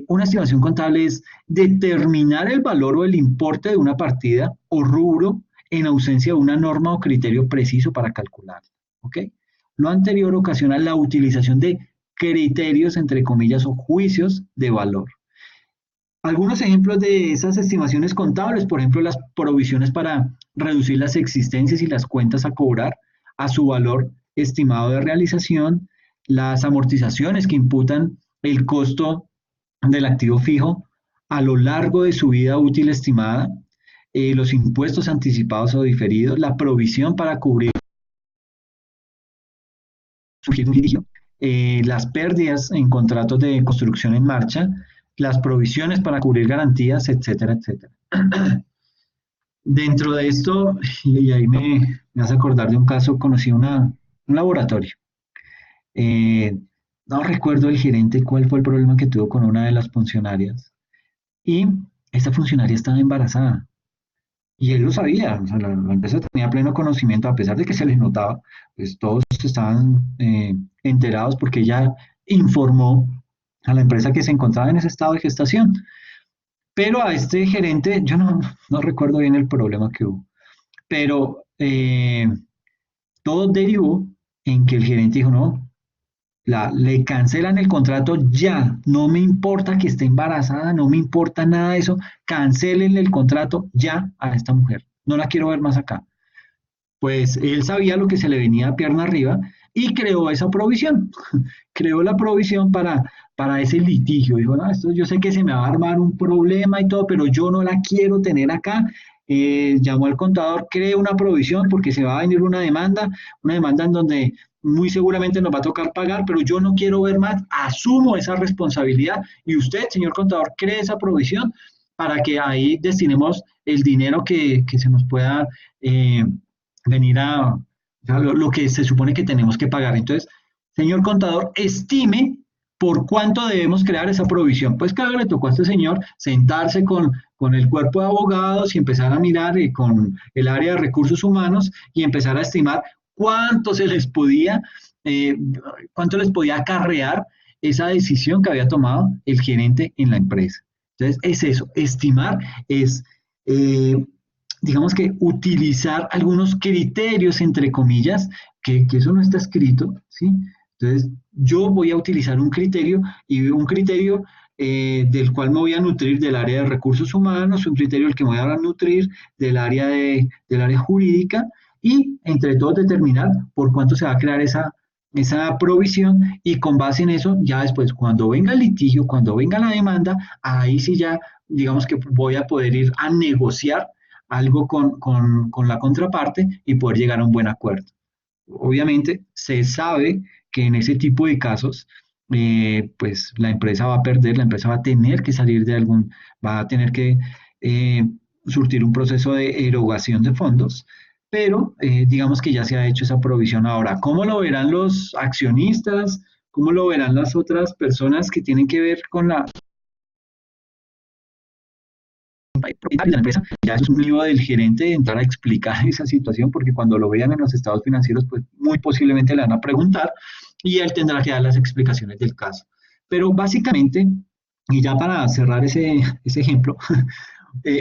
[SPEAKER 1] Una estimación contable es determinar el valor o el importe de una partida o rubro en ausencia de una norma o criterio preciso para calcular. ¿Ok? Lo anterior ocasiona la utilización de criterios, entre comillas, o juicios de valor. Algunos ejemplos de esas estimaciones contables, por ejemplo, las provisiones para reducir las existencias y las cuentas a cobrar a su valor estimado de realización, las amortizaciones que imputan el costo del activo fijo a lo largo de su vida útil estimada, los impuestos anticipados o diferidos, la provisión para cubrir un litigio, las pérdidas en contratos de construcción en marcha, las provisiones para cubrir garantías, etcétera, etcétera. Dentro de esto, y ahí me hace acordar de un caso, conocí un laboratorio. Eh, no recuerdo el gerente cuál fue el problema que tuvo con una de las funcionarias. Y esta funcionaria estaba embarazada. Y él lo sabía, o sea, la empresa tenía pleno conocimiento, a pesar de que se les notaba, pues todos estaban enterados porque ella informó a la empresa que se encontraba en ese estado de gestación. Pero a este gerente, yo no recuerdo bien el problema que hubo, pero todo derivó en que el gerente dijo, no, le cancelan el contrato ya, no me importa que esté embarazada, no me importa nada de eso, cancelenle el contrato ya a esta mujer, no la quiero ver más acá. Pues él sabía lo que se le venía a pierna arriba y creó esa provisión, creó la provisión para ese litigio. Dijo, no, esto yo sé que se me va a armar un problema y todo, pero yo no la quiero tener acá. Llamó al contador, cree una provisión porque se va a venir una demanda en donde muy seguramente nos va a tocar pagar, pero yo no quiero ver más, asumo esa responsabilidad y usted, señor contador, cree esa provisión para que ahí destinemos el dinero que se nos pueda venir lo que se supone que tenemos que pagar. Entonces, señor contador, estime por cuánto debemos crear esa provisión. Pues claro, le tocó a este señor sentarse con el cuerpo de abogados y empezar a mirar con el área de recursos humanos y empezar a estimar cuánto se les podía, eh, cuánto les podía acarrear esa decisión que había tomado el gerente en la empresa. Entonces, es eso, estimar es eh, digamos que utilizar algunos criterios, entre comillas, que eso no está escrito, ¿sí? Entonces, yo voy a utilizar un criterio y un criterio del cual me voy a nutrir del área de recursos humanos, un criterio del que me voy a nutrir del área jurídica y entre todos determinar por cuánto se va a crear esa provisión y con base en eso, ya después, cuando venga el litigio, cuando venga la demanda, ahí sí ya, digamos que voy a poder ir a negociar algo con la contraparte y poder llegar a un buen acuerdo. Obviamente se sabe que en ese tipo de casos, pues la empresa va a perder, la empresa va a tener que salir va a tener que eh, surtir un proceso de erogación de fondos, pero digamos que ya se ha hecho esa provisión ahora. ¿Cómo lo verán los accionistas? ¿Cómo lo verán las otras personas que tienen que ver con la propietario de la empresa? Ya eso es un lío del gerente de entrar a explicar esa situación, porque cuando lo vean en los estados financieros, pues muy posiblemente le van a preguntar y él tendrá que dar las explicaciones del caso. Pero básicamente, y ya para cerrar ese ejemplo,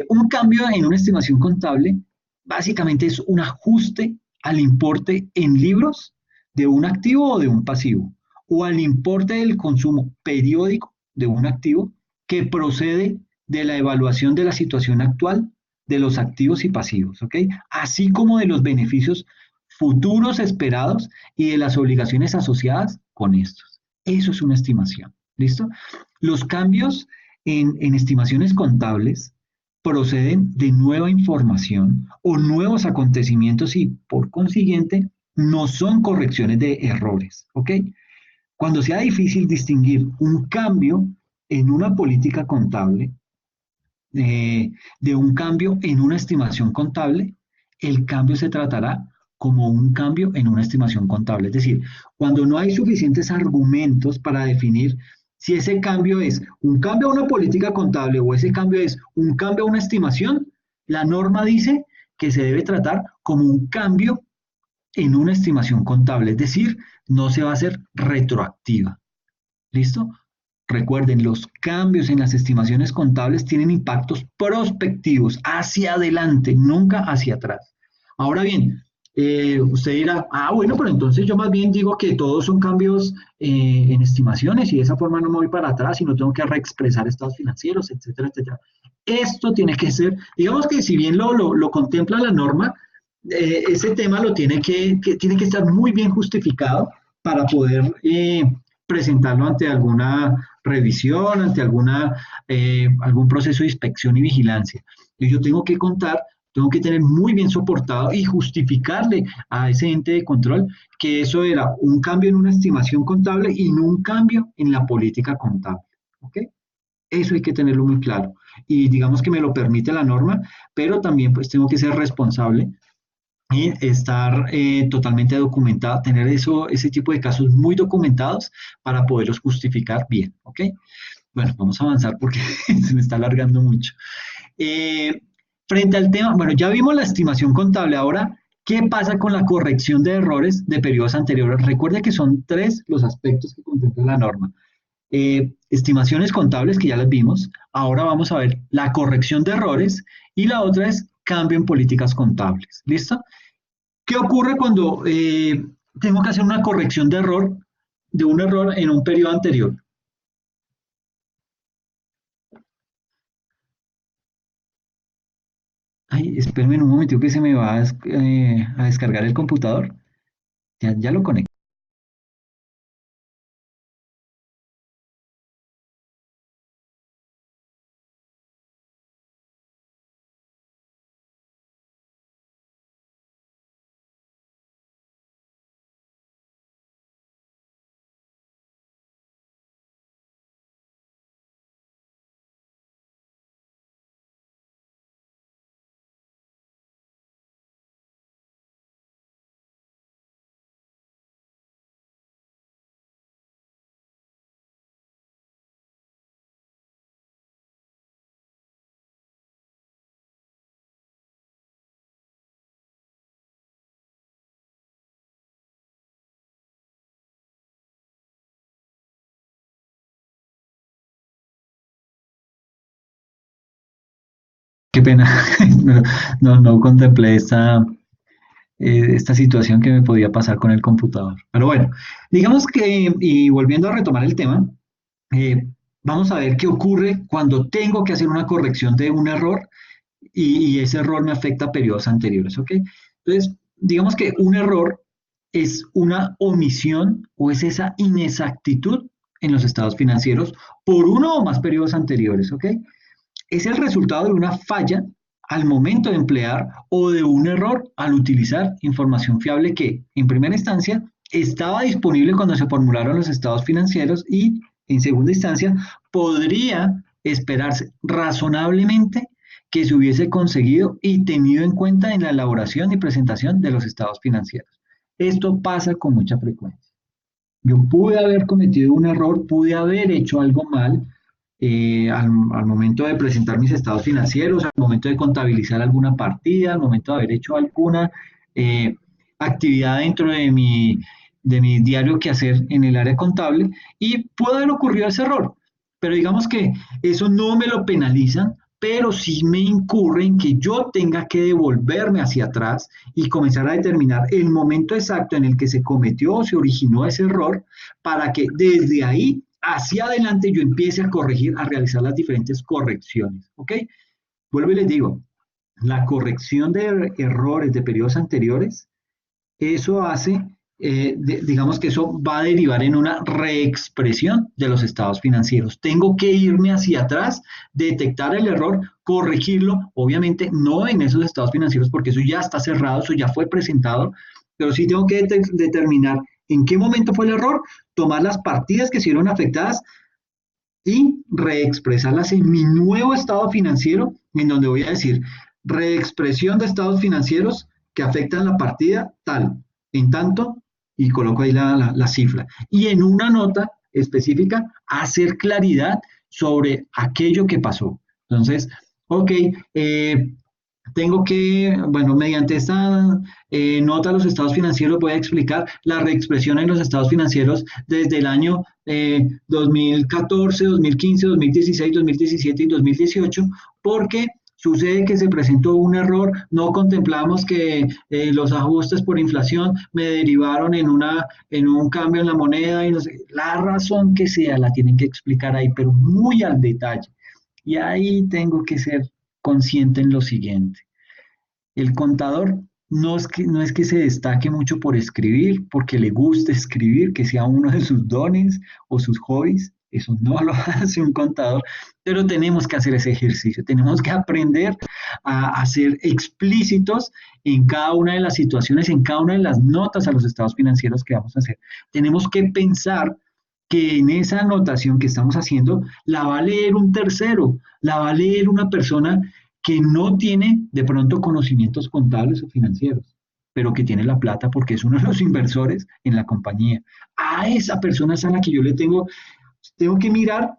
[SPEAKER 1] un cambio en una estimación contable básicamente es un ajuste al importe en libros de un activo o de un pasivo, o al importe del consumo periódico de un activo que procede de la evaluación de la situación actual de los activos y pasivos, ¿ok? Así como de los beneficios futuros esperados y de las obligaciones asociadas con estos. Eso es una estimación. ¿Listo? Los cambios en estimaciones contables proceden de nueva información o nuevos acontecimientos y por consiguiente no son correcciones de errores. ¿Ok? Cuando sea difícil distinguir un cambio en una política contable de un cambio en una estimación contable, el cambio se tratará como un cambio en una estimación contable. Es decir, cuando no hay suficientes argumentos para definir si ese cambio es un cambio a una política contable o ese cambio es un cambio a una estimación, la norma dice que se debe tratar como un cambio en una estimación contable, es decir, no se va a hacer retroactiva. ¿Listo? Recuerden, los cambios en las estimaciones contables tienen impactos prospectivos hacia adelante, nunca hacia atrás. Ahora bien, usted dirá, bueno, pero entonces yo más bien digo que todos son cambios en estimaciones y de esa forma no me voy para atrás y no tengo que reexpresar estados financieros, etcétera, etcétera. Esto tiene que ser, digamos que si bien lo contempla la norma, ese tema lo tiene que estar muy bien justificado para poder presentarlo ante alguna revisión, ante algún proceso de inspección y vigilancia. Y yo tengo que tener muy bien soportado y justificarle a ese ente de control que eso era un cambio en una estimación contable y no un cambio en la política contable. ¿Ok? Eso hay que tenerlo muy claro. Y digamos que me lo permite la norma, pero también pues tengo que ser responsable y estar totalmente documentado, tener ese tipo de casos muy documentados para poderlos justificar bien, ¿ok? Bueno, vamos a avanzar porque se me está alargando mucho. Eh, Frente al tema, bueno, ya vimos la estimación contable, ahora, ¿qué pasa con la corrección de errores de periodos anteriores? Recuerde que son tres los aspectos que contempla la norma. Estimaciones contables, que ya las vimos, ahora vamos a ver la corrección de errores y la otra es cambio en políticas contables, ¿listo? ¿Qué ocurre cuando tengo que hacer una corrección de un error en un periodo anterior? Ay, espérenme un momento que se me va a descargar el computador. Ya lo conecto. Qué pena, no contemplé esta situación que me podía pasar con el computador. Pero bueno, digamos que, y volviendo a retomar el tema, eh, vamos a ver qué ocurre cuando tengo que hacer una corrección de un error y ese error me afecta a periodos anteriores, ¿ok? Entonces, digamos que un error es una omisión o es esa inexactitud en los estados financieros por uno o más periodos anteriores, ¿ok? Es el resultado de una falla al momento de emplear o de un error al utilizar información fiable que, en primera instancia, estaba disponible cuando se formularon los estados financieros y, en segunda instancia, podría esperarse razonablemente que se hubiese conseguido y tenido en cuenta en la elaboración y presentación de los estados financieros. Esto pasa con mucha frecuencia. Yo pude haber cometido un error, pude haber hecho algo mal al momento de presentar mis estados financieros, al momento de contabilizar alguna partida, al momento de haber hecho alguna eh, actividad dentro de mi diario que hacer en el área contable y puede haber ocurrido ese error. Pero digamos que eso no me lo penalizan, pero sí me incurre en que yo tenga que devolverme hacia atrás y comenzar a determinar el momento exacto en el que se cometió o se originó ese error para que desde ahí hacia adelante yo empiece a corregir, a realizar las diferentes correcciones. ¿Ok? Vuelvo y les digo, la corrección de errores de periodos anteriores eso hace, digamos que eso va a derivar en una reexpresión de los estados financieros. Tengo que irme hacia atrás, detectar el error, corregirlo, obviamente no en esos estados financieros porque eso ya está cerrado, eso ya fue presentado, pero sí tengo que determinar en qué momento fue el error, tomar las partidas que se vieron afectadas y reexpresarlas en mi nuevo estado financiero, en donde voy a decir reexpresión de estados financieros que afectan la partida tal, en tanto, y coloco ahí la cifra. Y en una nota específica, hacer claridad sobre aquello que pasó. Entonces, ok, tengo que, bueno, mediante esta nota de los estados financieros voy a explicar la reexpresión en los estados financieros desde el año 2014, 2015, 2016, 2017 y 2018, porque sucede que se presentó un error, no contemplamos que los ajustes por inflación me derivaron en un cambio en la moneda y no sé, la razón que sea la tienen que explicar ahí, pero muy al detalle. Y ahí tengo que ser consciente en lo siguiente. El contador no es que se destaque mucho por escribir, porque le guste escribir, que sea uno de sus dones o sus hobbies. Eso no lo hace un contador, pero tenemos que hacer ese ejercicio, tenemos que aprender a ser explícitos en cada una de las situaciones, en cada una de las notas a los estados financieros que vamos a hacer. Tenemos que pensar que en esa anotación que estamos haciendo la va a leer un tercero, la va a leer una persona que no tiene de pronto conocimientos contables o financieros, pero que tiene la plata porque es uno de los inversores en la compañía. A esa persona es a la que yo tengo que mirar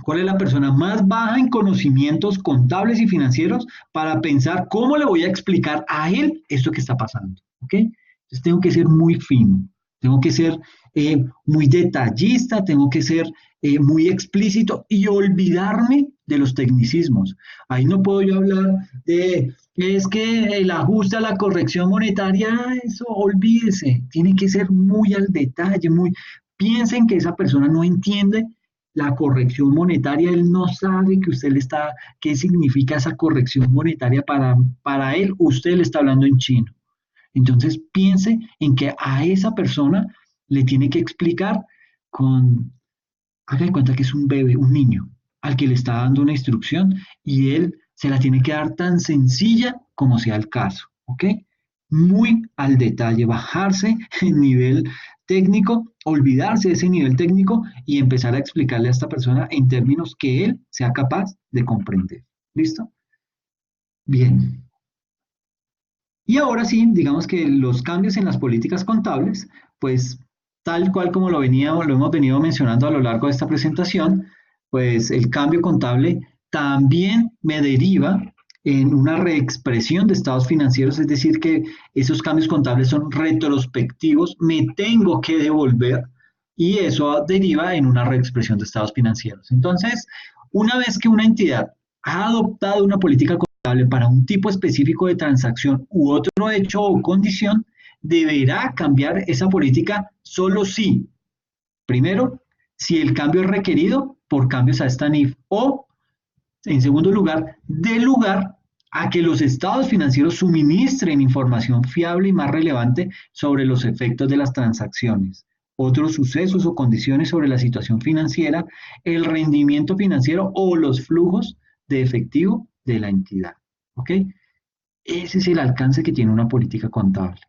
[SPEAKER 1] cuál es la persona más baja en conocimientos contables y financieros para pensar cómo le voy a explicar a él esto que está pasando. ¿Ok? Entonces tengo que ser muy fino, tengo que ser muy detallista, tengo que ser muy explícito y olvidarme de los tecnicismos. Ahí no puedo yo hablar de, es que el ajuste a la corrección monetaria, eso olvídese, tiene que ser muy al detalle, muy, piensen que esa persona no entiende la corrección monetaria, él no sabe que usted le está, qué significa esa corrección monetaria para él, usted le está hablando en chino. Entonces piense en que a esa persona le tiene que explicar con, haga de cuenta que es un bebé, un niño, al que le está dando una instrucción y él se la tiene que dar tan sencilla como sea el caso, ¿ok? Muy al detalle, bajarse en nivel técnico, olvidarse de ese nivel técnico y empezar a explicarle a esta persona en términos que él sea capaz de comprender. ¿Listo? Bien. Y ahora sí, digamos que los cambios en las políticas contables, pues tal cual como lo hemos venido mencionando a lo largo de esta presentación, pues el cambio contable también me deriva en una reexpresión de estados financieros, es decir, que esos cambios contables son retrospectivos, me tengo que devolver y eso deriva en una reexpresión de estados financieros. Entonces, una vez que una entidad ha adoptado una política para un tipo específico de transacción u otro hecho o condición, deberá cambiar esa política solo si, primero, si el cambio es requerido por cambios a esta NIF o, en segundo lugar, dé lugar a que los estados financieros suministren información fiable y más relevante sobre los efectos de las transacciones, otros sucesos o condiciones sobre la situación financiera, el rendimiento financiero o los flujos de efectivo de la entidad. ¿Ok? Ese es el alcance que tiene una política contable.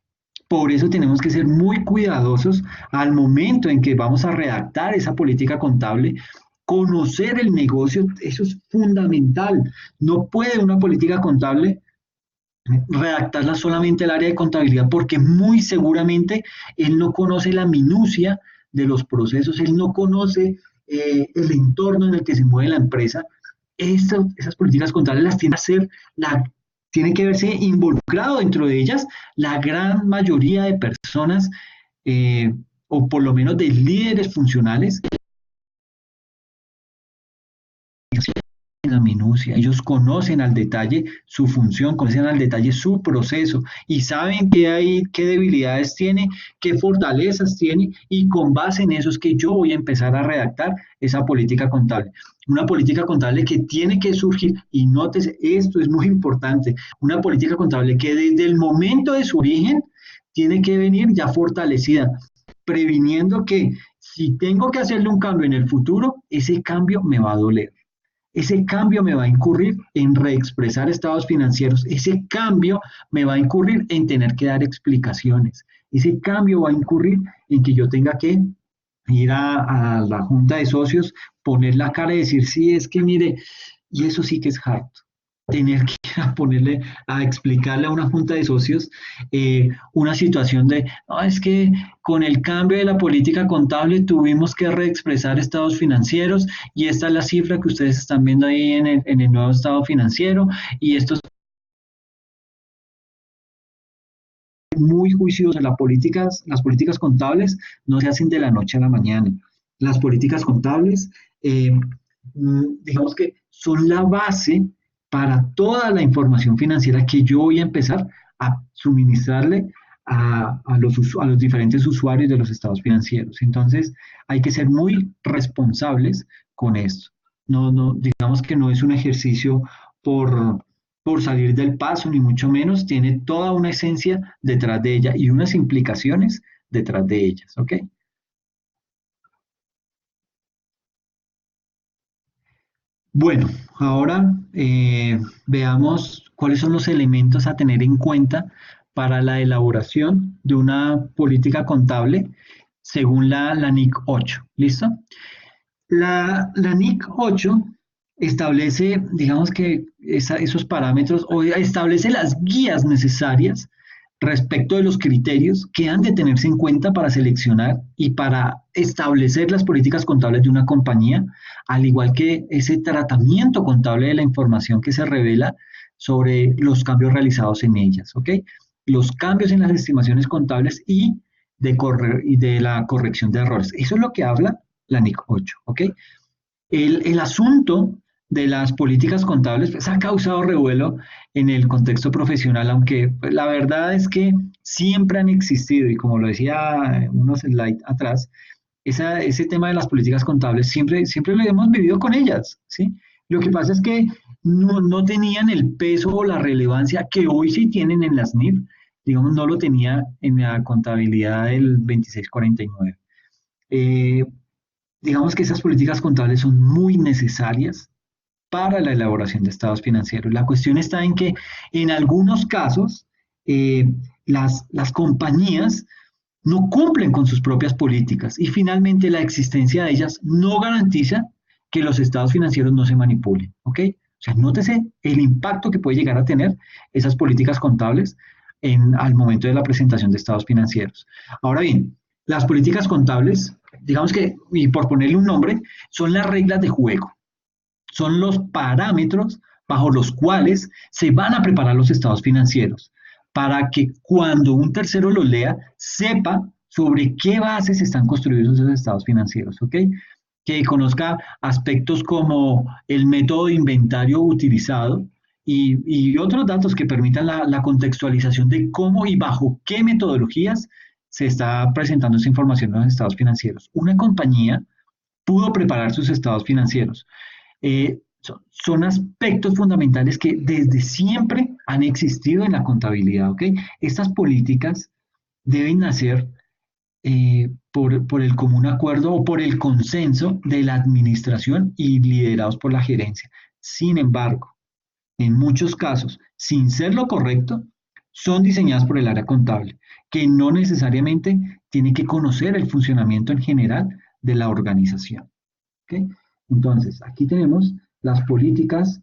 [SPEAKER 1] Por eso tenemos que ser muy cuidadosos al momento en que vamos a redactar esa política contable. Conocer el negocio, eso es fundamental. No puede una política contable redactarla solamente el área de contabilidad porque muy seguramente él no conoce la minucia de los procesos, él no conoce el entorno en el que se mueve la empresa. Esas políticas contables las tiene que hacer, tiene que verse involucrado dentro de ellas la gran mayoría de personas o por lo menos de líderes funcionales en la minucia. Ellos conocen al detalle su función, conocen al detalle su proceso y saben qué hay, qué debilidades tiene, qué fortalezas tiene y con base en eso es que yo voy a empezar a redactar esa política contable. Una política contable que tiene que surgir, y nótese, esto es muy importante, una política contable que desde el momento de su origen tiene que venir ya fortalecida, previniendo que si tengo que hacerle un cambio en el futuro, ese cambio me va a doler. Ese cambio me va a incurrir en reexpresar estados financieros. Ese cambio me va a incurrir en tener que dar explicaciones. Ese cambio va a incurrir en que yo tenga que ir a la junta de socios, poner la cara y decir, sí, es que mire, y eso sí que es harto. Tener que ir a ponerle, a explicarle a una junta de socios una situación de, no, es que con el cambio de la política contable tuvimos que reexpresar estados financieros y esta es la cifra que ustedes están viendo ahí en el nuevo estado financiero y esto es muy juicioso. Las políticas contables no se hacen de la noche a la mañana. Las políticas contables, digamos que son la base para toda la información financiera que yo voy a empezar a suministrarle a los diferentes usuarios de los estados financieros. Entonces, hay que ser muy responsables con esto. Digamos que no es un ejercicio por salir del paso, ni mucho menos, tiene toda una esencia detrás de ella y unas implicaciones detrás de ellas, ¿ok? Bueno, ahora veamos cuáles son los elementos a tener en cuenta para la elaboración de una política contable según la NIC 8. ¿Listo? La NIC 8 establece, digamos que esos parámetros o establece las guías necesarias respecto de los criterios que han de tenerse en cuenta para seleccionar y para establecer las políticas contables de una compañía, al igual que ese tratamiento contable de la información que se revela sobre los cambios realizados en ellas, ¿ok? Los cambios en las estimaciones contables y de la corrección de errores. Eso es lo que habla la NIC 8, ¿ok? El asunto de las políticas contables pues, ha causado revuelo en el contexto profesional, aunque pues, la verdad es que siempre han existido y como lo decía unos slides atrás, ese tema de las políticas contables siempre lo hemos vivido con ellas, ¿sí? Lo que pasa es que no tenían el peso o la relevancia que hoy sí tienen en las NIF, digamos, no lo tenía en la contabilidad del 2649. Eh, digamos que esas políticas contables son muy necesarias para la elaboración de estados financieros. La cuestión está en que en algunos casos eh, las compañías no cumplen con sus propias políticas y finalmente la existencia de ellas no garantiza que los estados financieros no se manipulen, ¿ok? O sea, nótese el impacto que puede llegar a tener esas políticas contables al momento de la presentación de estados financieros. Ahora bien, las políticas contables, digamos que, y por ponerle un nombre, son las reglas de juego, son los parámetros bajo los cuales se van a preparar los estados financieros, para que cuando un tercero los lea, sepa sobre qué bases están construidos esos estados financieros, ¿ok? Que conozca aspectos como el método de inventario utilizado y otros datos que permitan la contextualización de cómo y bajo qué metodologías se está presentando esa información en los estados financieros. Una compañía pudo preparar sus estados financieros. Son aspectos fundamentales que desde siempre han existido en la contabilidad, ¿ok? Estas políticas deben nacer por el común acuerdo o por el consenso de la administración y liderados por la gerencia. Sin embargo, en muchos casos, sin ser lo correcto, son diseñadas por el área contable, que no necesariamente tiene que conocer el funcionamiento en general de la organización. ¿Ok? Entonces, aquí tenemos las políticas,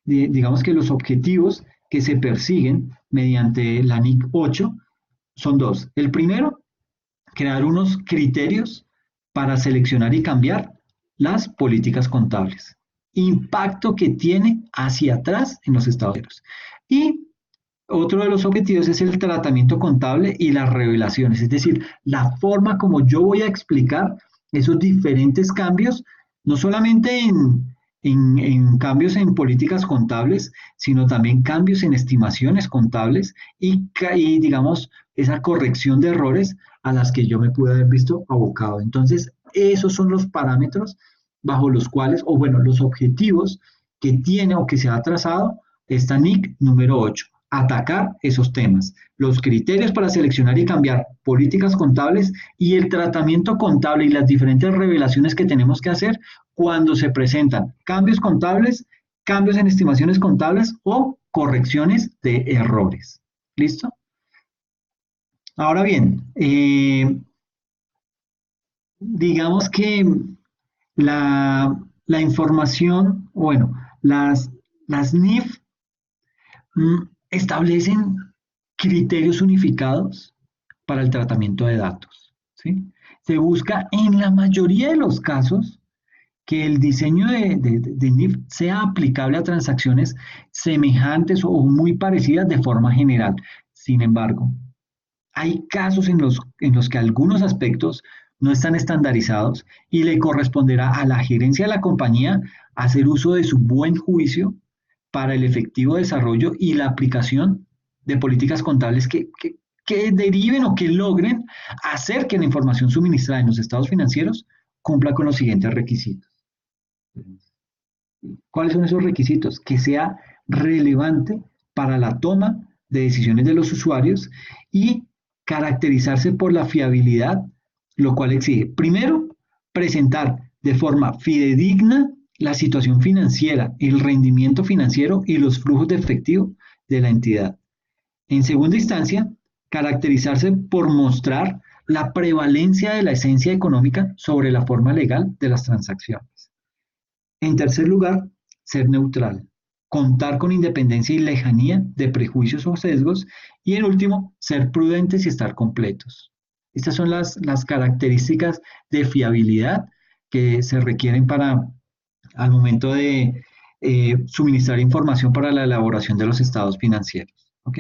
[SPEAKER 1] digamos que los objetivos que se persiguen mediante la NIC 8 son dos. El primero, crear unos criterios para seleccionar y cambiar las políticas contables. Impacto que tiene hacia atrás en los estados. Y otro de los objetivos es el tratamiento contable y las revelaciones, es decir, la forma como yo voy a explicar esos diferentes cambios, no solamente en cambios en políticas contables, sino también cambios en estimaciones contables y, digamos, esa corrección de errores a las que yo me pude haber visto abocado. Entonces, esos son los parámetros bajo los cuales, o bueno, los objetivos que tiene o que se ha trazado esta NIC número 8. atacar esos temas, los criterios para seleccionar y cambiar políticas contables y el tratamiento contable y las diferentes revelaciones que tenemos que hacer cuando se presentan cambios contables, cambios en estimaciones contables o correcciones de errores. ¿Listo? Ahora bien, digamos que la información, bueno, las NIF establecen criterios unificados para el tratamiento de datos, ¿sí? Se busca en la mayoría de los casos que el diseño de NIF sea aplicable a transacciones semejantes o muy parecidas de forma general. Sin embargo, hay casos en los que algunos aspectos no están estandarizados y le corresponderá a la gerencia de la compañía hacer uso de su buen juicio para el efectivo desarrollo y la aplicación de políticas contables que deriven o que logren hacer que la información suministrada en los estados financieros cumpla con los siguientes requisitos. ¿Cuáles son esos requisitos? Que sea relevante para la toma de decisiones de los usuarios y caracterizarse por la fiabilidad, lo cual exige, primero, presentar de forma fidedigna la situación financiera, el rendimiento financiero y los flujos de efectivo de la entidad. En segunda instancia, caracterizarse por mostrar la prevalencia de la esencia económica sobre la forma legal de las transacciones. En tercer lugar, ser neutral, contar con independencia y lejanía de prejuicios o sesgos. Y en último, ser prudentes y estar completos. Estas son las características de fiabilidad que se requieren al momento de suministrar información para la elaboración de los estados financieros. ¿Ok?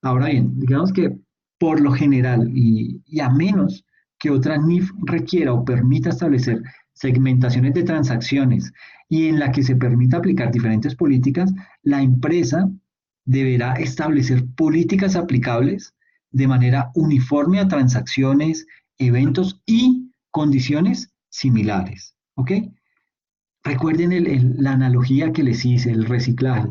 [SPEAKER 1] Ahora bien, digamos que por lo general y a menos que otra NIF requiera o permita establecer segmentaciones de transacciones y en la que se permita aplicar diferentes políticas, la empresa deberá establecer políticas aplicables de manera uniforme a transacciones, eventos y condiciones similares. ¿Ok? Recuerden la analogía que les hice, el reciclaje.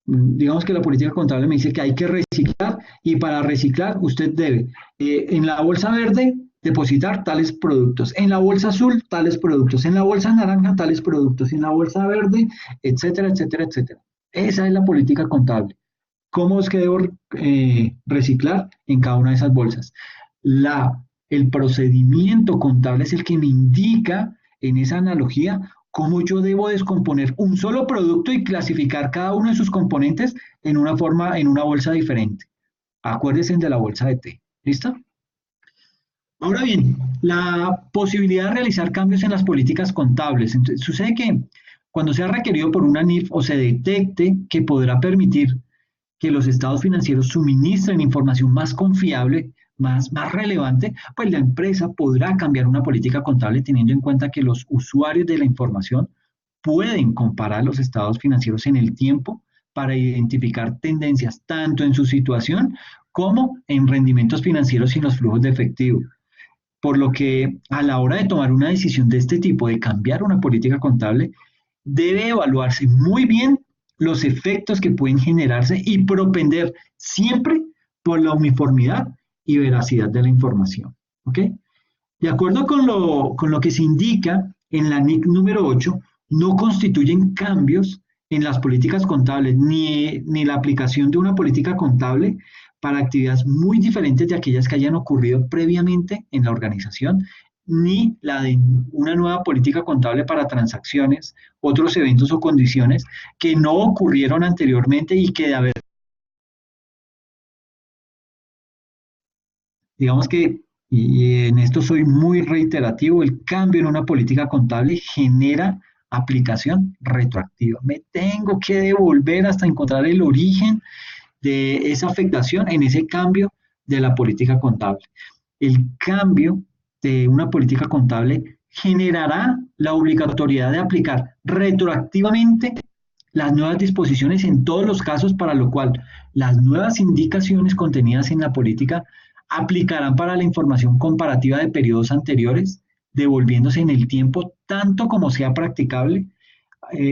[SPEAKER 1] Digamos que la política contable me dice que hay que reciclar y para reciclar usted debe en la bolsa verde depositar tales productos, en la bolsa azul tales productos, en la bolsa naranja tales productos, en la bolsa verde, etcétera, etcétera, etcétera. Esa es la política contable. ¿Cómo es que debo reciclar en cada una de esas bolsas? El procedimiento contable es el que me indica en esa analogía cómo yo debo descomponer un solo producto y clasificar cada uno de sus componentes en una bolsa diferente. Acuérdense de la bolsa de té. ¿Listo? Ahora bien, la posibilidad de realizar cambios en las políticas contables. Entonces, sucede que cuando sea requerido por una NIF o se detecte que podrá permitir que los estados financieros suministren información más confiable, más relevante, pues la empresa podrá cambiar una política contable teniendo en cuenta que los usuarios de la información pueden comparar los estados financieros en el tiempo para identificar tendencias tanto en su situación como en rendimientos financieros y en los flujos de efectivo. Por lo que a la hora de tomar una decisión de este tipo, de cambiar una política contable, debe evaluarse muy bien los efectos que pueden generarse y propender siempre por la uniformidad y veracidad de la información. ¿Ok? De acuerdo con lo que se indica en la NIC número 8, no constituyen cambios en las políticas contables ni la aplicación de una política contable para actividades muy diferentes de aquellas que hayan ocurrido previamente en la organización, ni la de una nueva política contable para transacciones, otros eventos o condiciones que no ocurrieron anteriormente y que de haber, digamos que, y en esto soy muy reiterativo, el cambio en una política contable genera aplicación retroactiva. Me tengo que devolver hasta encontrar el origen de esa afectación en ese cambio de la política contable. El cambio de una política contable generará la obligatoriedad de aplicar retroactivamente las nuevas disposiciones en todos los casos, para lo cual las nuevas indicaciones contenidas en la política aplicarán para la información comparativa de periodos anteriores, devolviéndose en el tiempo tanto como sea practicable.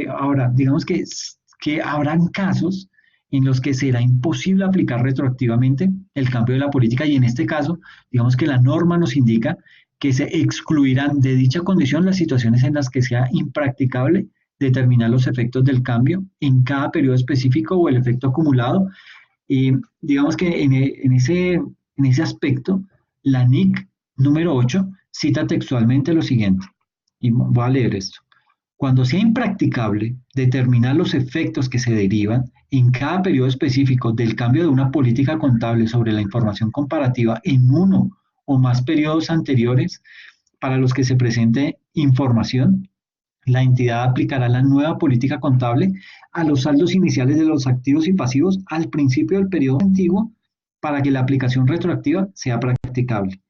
[SPEAKER 1] Ahora, digamos que habrán casos en los que será imposible aplicar retroactivamente el cambio de la política y en este caso, digamos que la norma nos indica que se excluirán de dicha condición las situaciones en las que sea impracticable determinar los efectos del cambio en cada periodo específico o el efecto acumulado. Y digamos que en ese aspecto, la NIC número 8 cita textualmente lo siguiente, y voy a leer esto. Cuando sea impracticable determinar los efectos que se derivan en cada periodo específico del cambio de una política contable sobre la información comparativa en uno o más periodos anteriores para los que se presente información, la entidad aplicará la nueva política contable a los saldos iniciales de los activos y pasivos al principio del periodo antiguo para que la aplicación retroactiva sea practicable,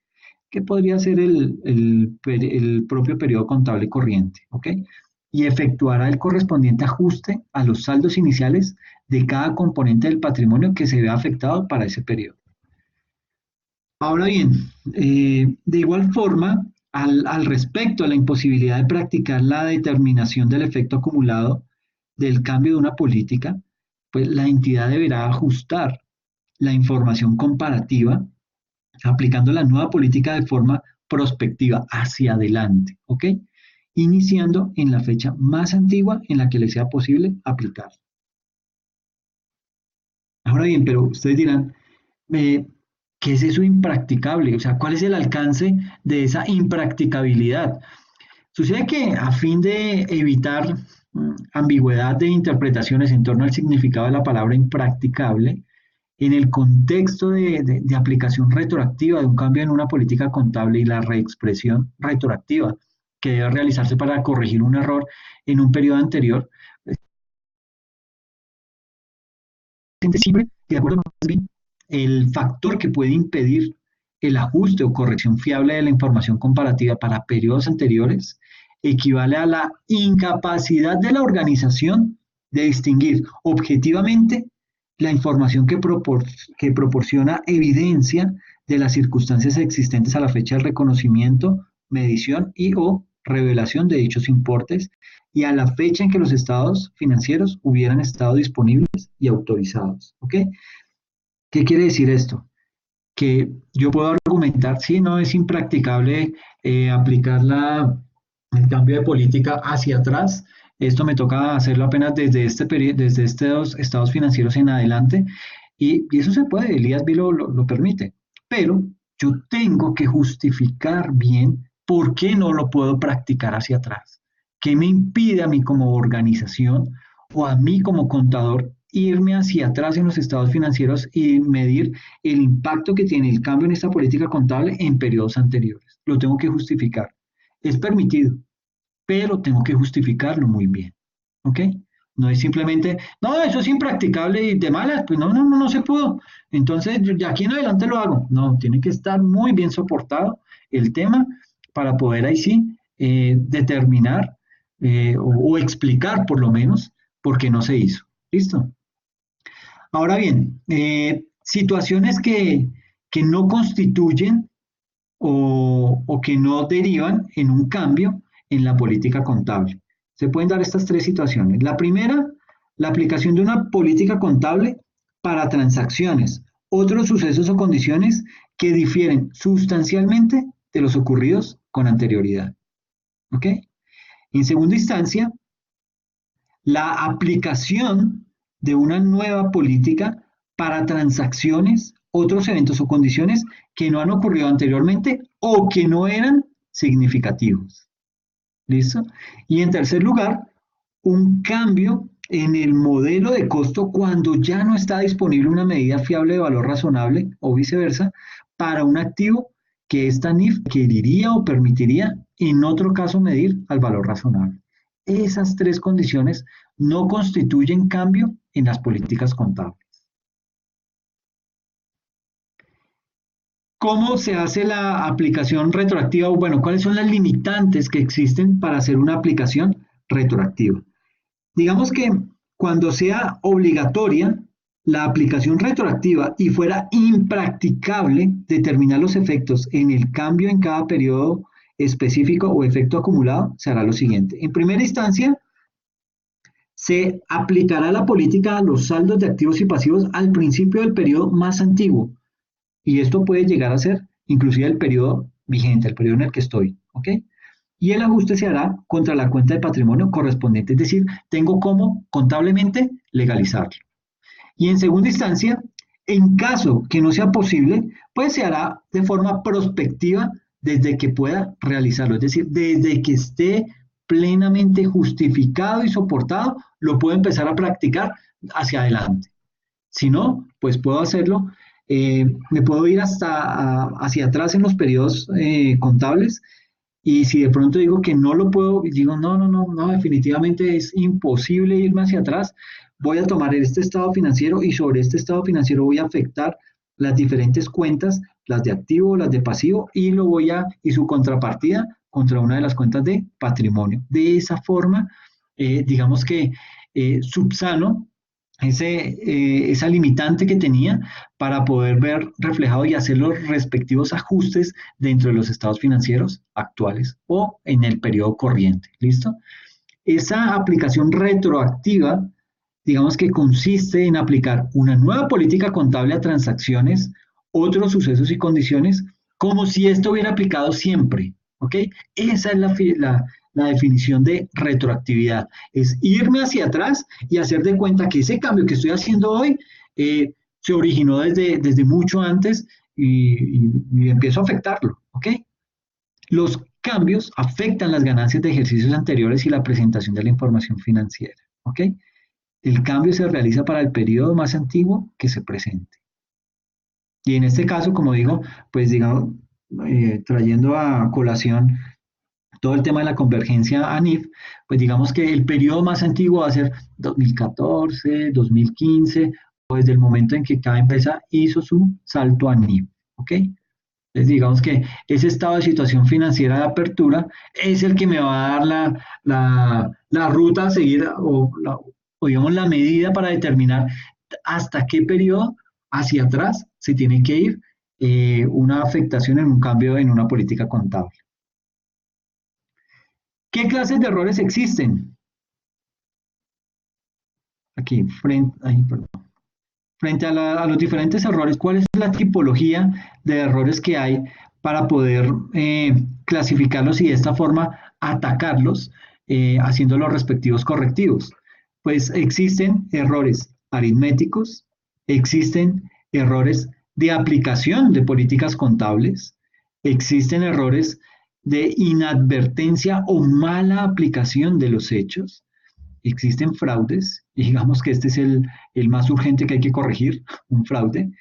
[SPEAKER 1] que podría ser el propio periodo contable corriente, ¿ok? Y efectuará el correspondiente ajuste a los saldos iniciales de cada componente del patrimonio que se vea afectado para ese periodo. Ahora bien, de igual forma, al respecto a la imposibilidad de practicar la determinación del efecto acumulado del cambio de una política, pues la entidad deberá ajustar la información comparativa aplicando la nueva política de forma prospectiva hacia adelante, ¿ok? Iniciando en la fecha más antigua en la que le sea posible aplicar. Ahora bien, pero ustedes dirán, ¿qué es eso impracticable? O sea, ¿cuál es el alcance de esa impracticabilidad? Sucede que a fin de evitar ambigüedad de interpretaciones en torno al significado de la palabra impracticable, en el contexto de aplicación retroactiva de un cambio en una política contable y la reexpresión retroactiva que debe realizarse para corregir un error en un periodo anterior, siempre, de acuerdo más bien, el factor que puede impedir el ajuste o corrección fiable de la información comparativa para periodos anteriores equivale a la incapacidad de la organización de distinguir objetivamente la información que proporciona evidencia de las circunstancias existentes a la fecha del reconocimiento, medición y o revelación de dichos importes y a la fecha en que los estados financieros hubieran estado disponibles y autorizados. ¿Ok? ¿Qué quiere decir esto? Que yo puedo argumentar, sí, no es impracticable aplicar el cambio de política hacia atrás. Esto me toca hacerlo apenas desde desde estos estados financieros en adelante. Y eso se puede, el IASB lo permite. Pero yo tengo que justificar bien por qué no lo puedo practicar hacia atrás. ¿Qué me impide a mí como organización o a mí como contador irme hacia atrás en los estados financieros y medir el impacto que tiene el cambio en esta política contable en periodos anteriores? Lo tengo que justificar. Es permitido, pero tengo que justificarlo muy bien. ¿Ok? No es simplemente, no, eso es impracticable y de malas, pues no se pudo. Entonces, de aquí en adelante lo hago. No, tiene que estar muy bien soportado el tema para poder ahí sí determinar o explicar por lo menos por qué no se hizo. ¿Listo? Ahora bien, situaciones que no constituyen o que no derivan en un cambio en la política contable. Se pueden dar estas tres situaciones. La primera, la aplicación de una política contable para transacciones, otros sucesos o condiciones que difieren sustancialmente de los ocurridos con anterioridad. ¿Ok? En segunda instancia, la aplicación de una nueva política para transacciones, otros eventos o condiciones que no han ocurrido anteriormente o que no eran significativos. ¿Listo? Y en tercer lugar, un cambio en el modelo de costo cuando ya no está disponible una medida fiable de valor razonable o viceversa para un activo que esta NIF querería o permitiría en otro caso medir al valor razonable. Esas tres condiciones no constituyen cambio en las políticas contables. ¿Cómo se hace la aplicación retroactiva? Bueno, ¿cuáles son las limitantes que existen para hacer una aplicación retroactiva? Digamos que cuando sea obligatoria la aplicación retroactiva y fuera impracticable determinar los efectos en el cambio en cada periodo específico o efecto acumulado, se hará lo siguiente. En primera instancia, Se aplicará la política a los saldos de activos y pasivos al principio del periodo más antiguo. Y esto puede llegar a ser inclusive el periodo vigente, el periodo en el que estoy. ¿Ok? Y el ajuste se hará contra la cuenta de patrimonio correspondiente. Es decir, tengo como contablemente legalizarlo. Y en segunda instancia, en caso que no sea posible, pues se hará de forma prospectiva desde que pueda realizarlo. Es decir, desde que esté plenamente justificado y soportado, lo puedo empezar a practicar hacia adelante. Si no, pues puedo hacerlo. Me puedo ir hacia atrás en los periodos contables y si de pronto digo que no lo puedo, digo, no, no, no, no, definitivamente es imposible irme hacia atrás, voy a tomar este estado financiero y sobre este estado financiero voy a afectar las diferentes cuentas, las de activo, las de pasivo, y su contrapartida contra una de las cuentas de patrimonio. De esa forma, digamos que subsano esa limitante que tenía para poder ver reflejado y hacer los respectivos ajustes dentro de los estados financieros actuales o en el periodo corriente. ¿Listo? Esa aplicación retroactiva, digamos que consiste en aplicar una nueva política contable a transacciones, otros sucesos y condiciones, como si esto hubiera aplicado siempre. ¿Ok? Esa es la definición de retroactividad. Es irme hacia atrás y hacer de cuenta que ese cambio que estoy haciendo hoy se originó desde mucho antes y empiezo a afectarlo. ¿Ok? Los cambios afectan las ganancias de ejercicios anteriores y la presentación de la información financiera. ¿Ok? El cambio se realiza para el periodo más antiguo que se presente. Y en este caso, como digo, pues digamos, trayendo a colación todo el tema de la convergencia ANIF, pues digamos que el periodo más antiguo va a ser 2014, 2015, o desde el momento en que cada empresa hizo su salto ANIF. ¿Ok? Entonces, digamos que ese estado de situación financiera de apertura es el que me va a dar la ruta a seguir o digamos la medida para determinar hasta qué periodo hacia atrás se tiene que ir una afectación en un cambio en una política contable. ¿Qué clases de errores existen? Aquí, frente a los diferentes errores, ¿cuál es la tipología de errores que hay para poder clasificarlos y de esta forma atacarlos haciendo los respectivos correctivos? Pues existen errores aritméticos, existen errores de aplicación de políticas contables, existen errores de inadvertencia o mala aplicación de los hechos, existen fraudes, y digamos que este es el más urgente que hay que corregir, un fraude,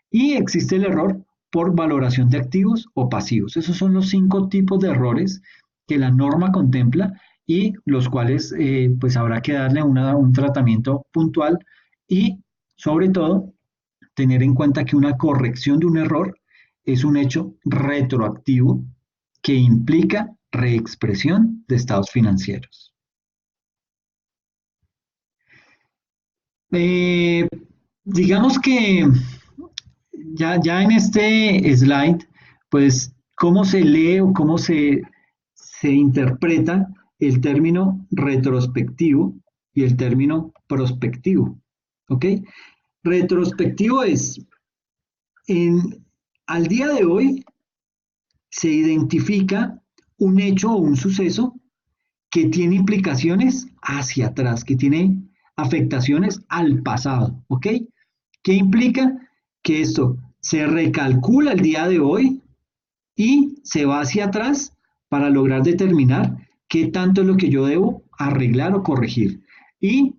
[SPEAKER 1] y existe el error por valoración de activos o pasivos. Esos son los 5 tipos de errores que la norma contempla y los cuales pues habrá que darle un tratamiento puntual y sobre todo tener en cuenta que una corrección de un error es un hecho retroactivo que implica reexpresión de estados financieros. Eh, digamos que ya en este slide, pues, ¿cómo se lee o cómo se interpreta el término retrospectivo y el término prospectivo? ¿Ok? Retrospectivo es, en, al día de hoy, se identifica un hecho o un suceso que tiene implicaciones hacia atrás, que tiene afectaciones al pasado, ¿ok? ¿Qué implica? Que esto se recalcula el día de hoy y se va hacia atrás para lograr determinar qué tanto es lo que yo debo arreglar o corregir. Y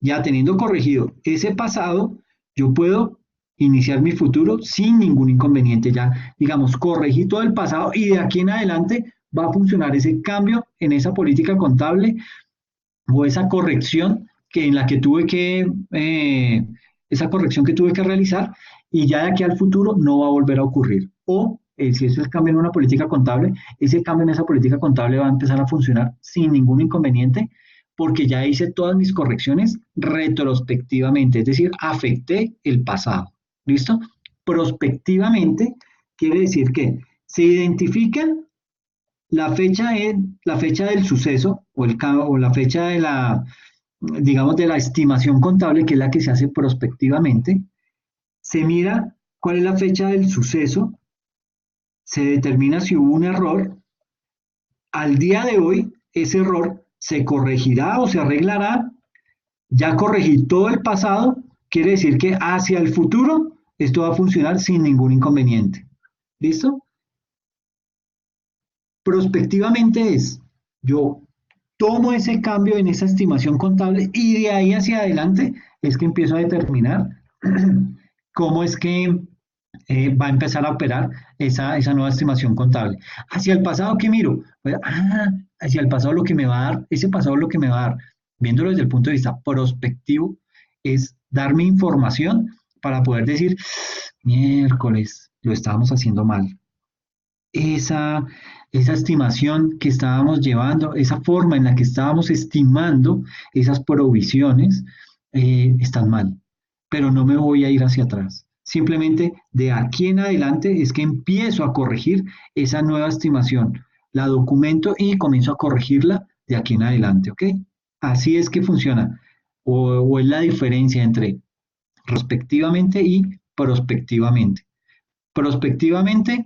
[SPEAKER 1] ya teniendo corregido ese pasado, yo puedo iniciar mi futuro sin ningún inconveniente. Ya, digamos, corregí todo el pasado y de aquí en adelante va a funcionar ese cambio en esa política contable o esa corrección en la que esa corrección que tuve que realizar y ya de aquí al futuro no va a volver a ocurrir. O si eso es cambio en una política contable, ese cambio en esa política contable va a empezar a funcionar sin ningún inconveniente porque ya hice todas mis correcciones retrospectivamente, es decir, afecté el pasado. ¿Listo? Prospectivamente quiere decir que se identifica la fecha del suceso o la fecha digamos, de la estimación contable, que es la que se hace prospectivamente, se mira cuál es la fecha del suceso, se determina si hubo un error. Al día de hoy, ese error se corregirá o se arreglará. Ya corregí todo el pasado, quiere decir que hacia el futuro esto va a funcionar sin ningún inconveniente. ¿Listo? Prospectivamente es, yo tomo ese cambio en esa estimación contable y de ahí hacia adelante es que empiezo a determinar cómo es que va a empezar a operar esa nueva estimación contable. Hacia el pasado, ¿qué miro? Pues, hacia el pasado lo que me va a dar, ese pasado lo que me va a dar, viéndolo desde el punto de vista prospectivo, es darme información para poder decir, miércoles, lo estábamos haciendo mal. Esa, esa estimación que estábamos llevando, esa forma en la que estábamos estimando esas provisiones, están mal, pero no me voy a ir hacia atrás. Simplemente de aquí en adelante es que empiezo a corregir esa nueva estimación, la documento y comienzo a corregirla de aquí en adelante, ¿ok? Así es que funciona, o es la diferencia entre prospectivamente y prospectivamente. Prospectivamente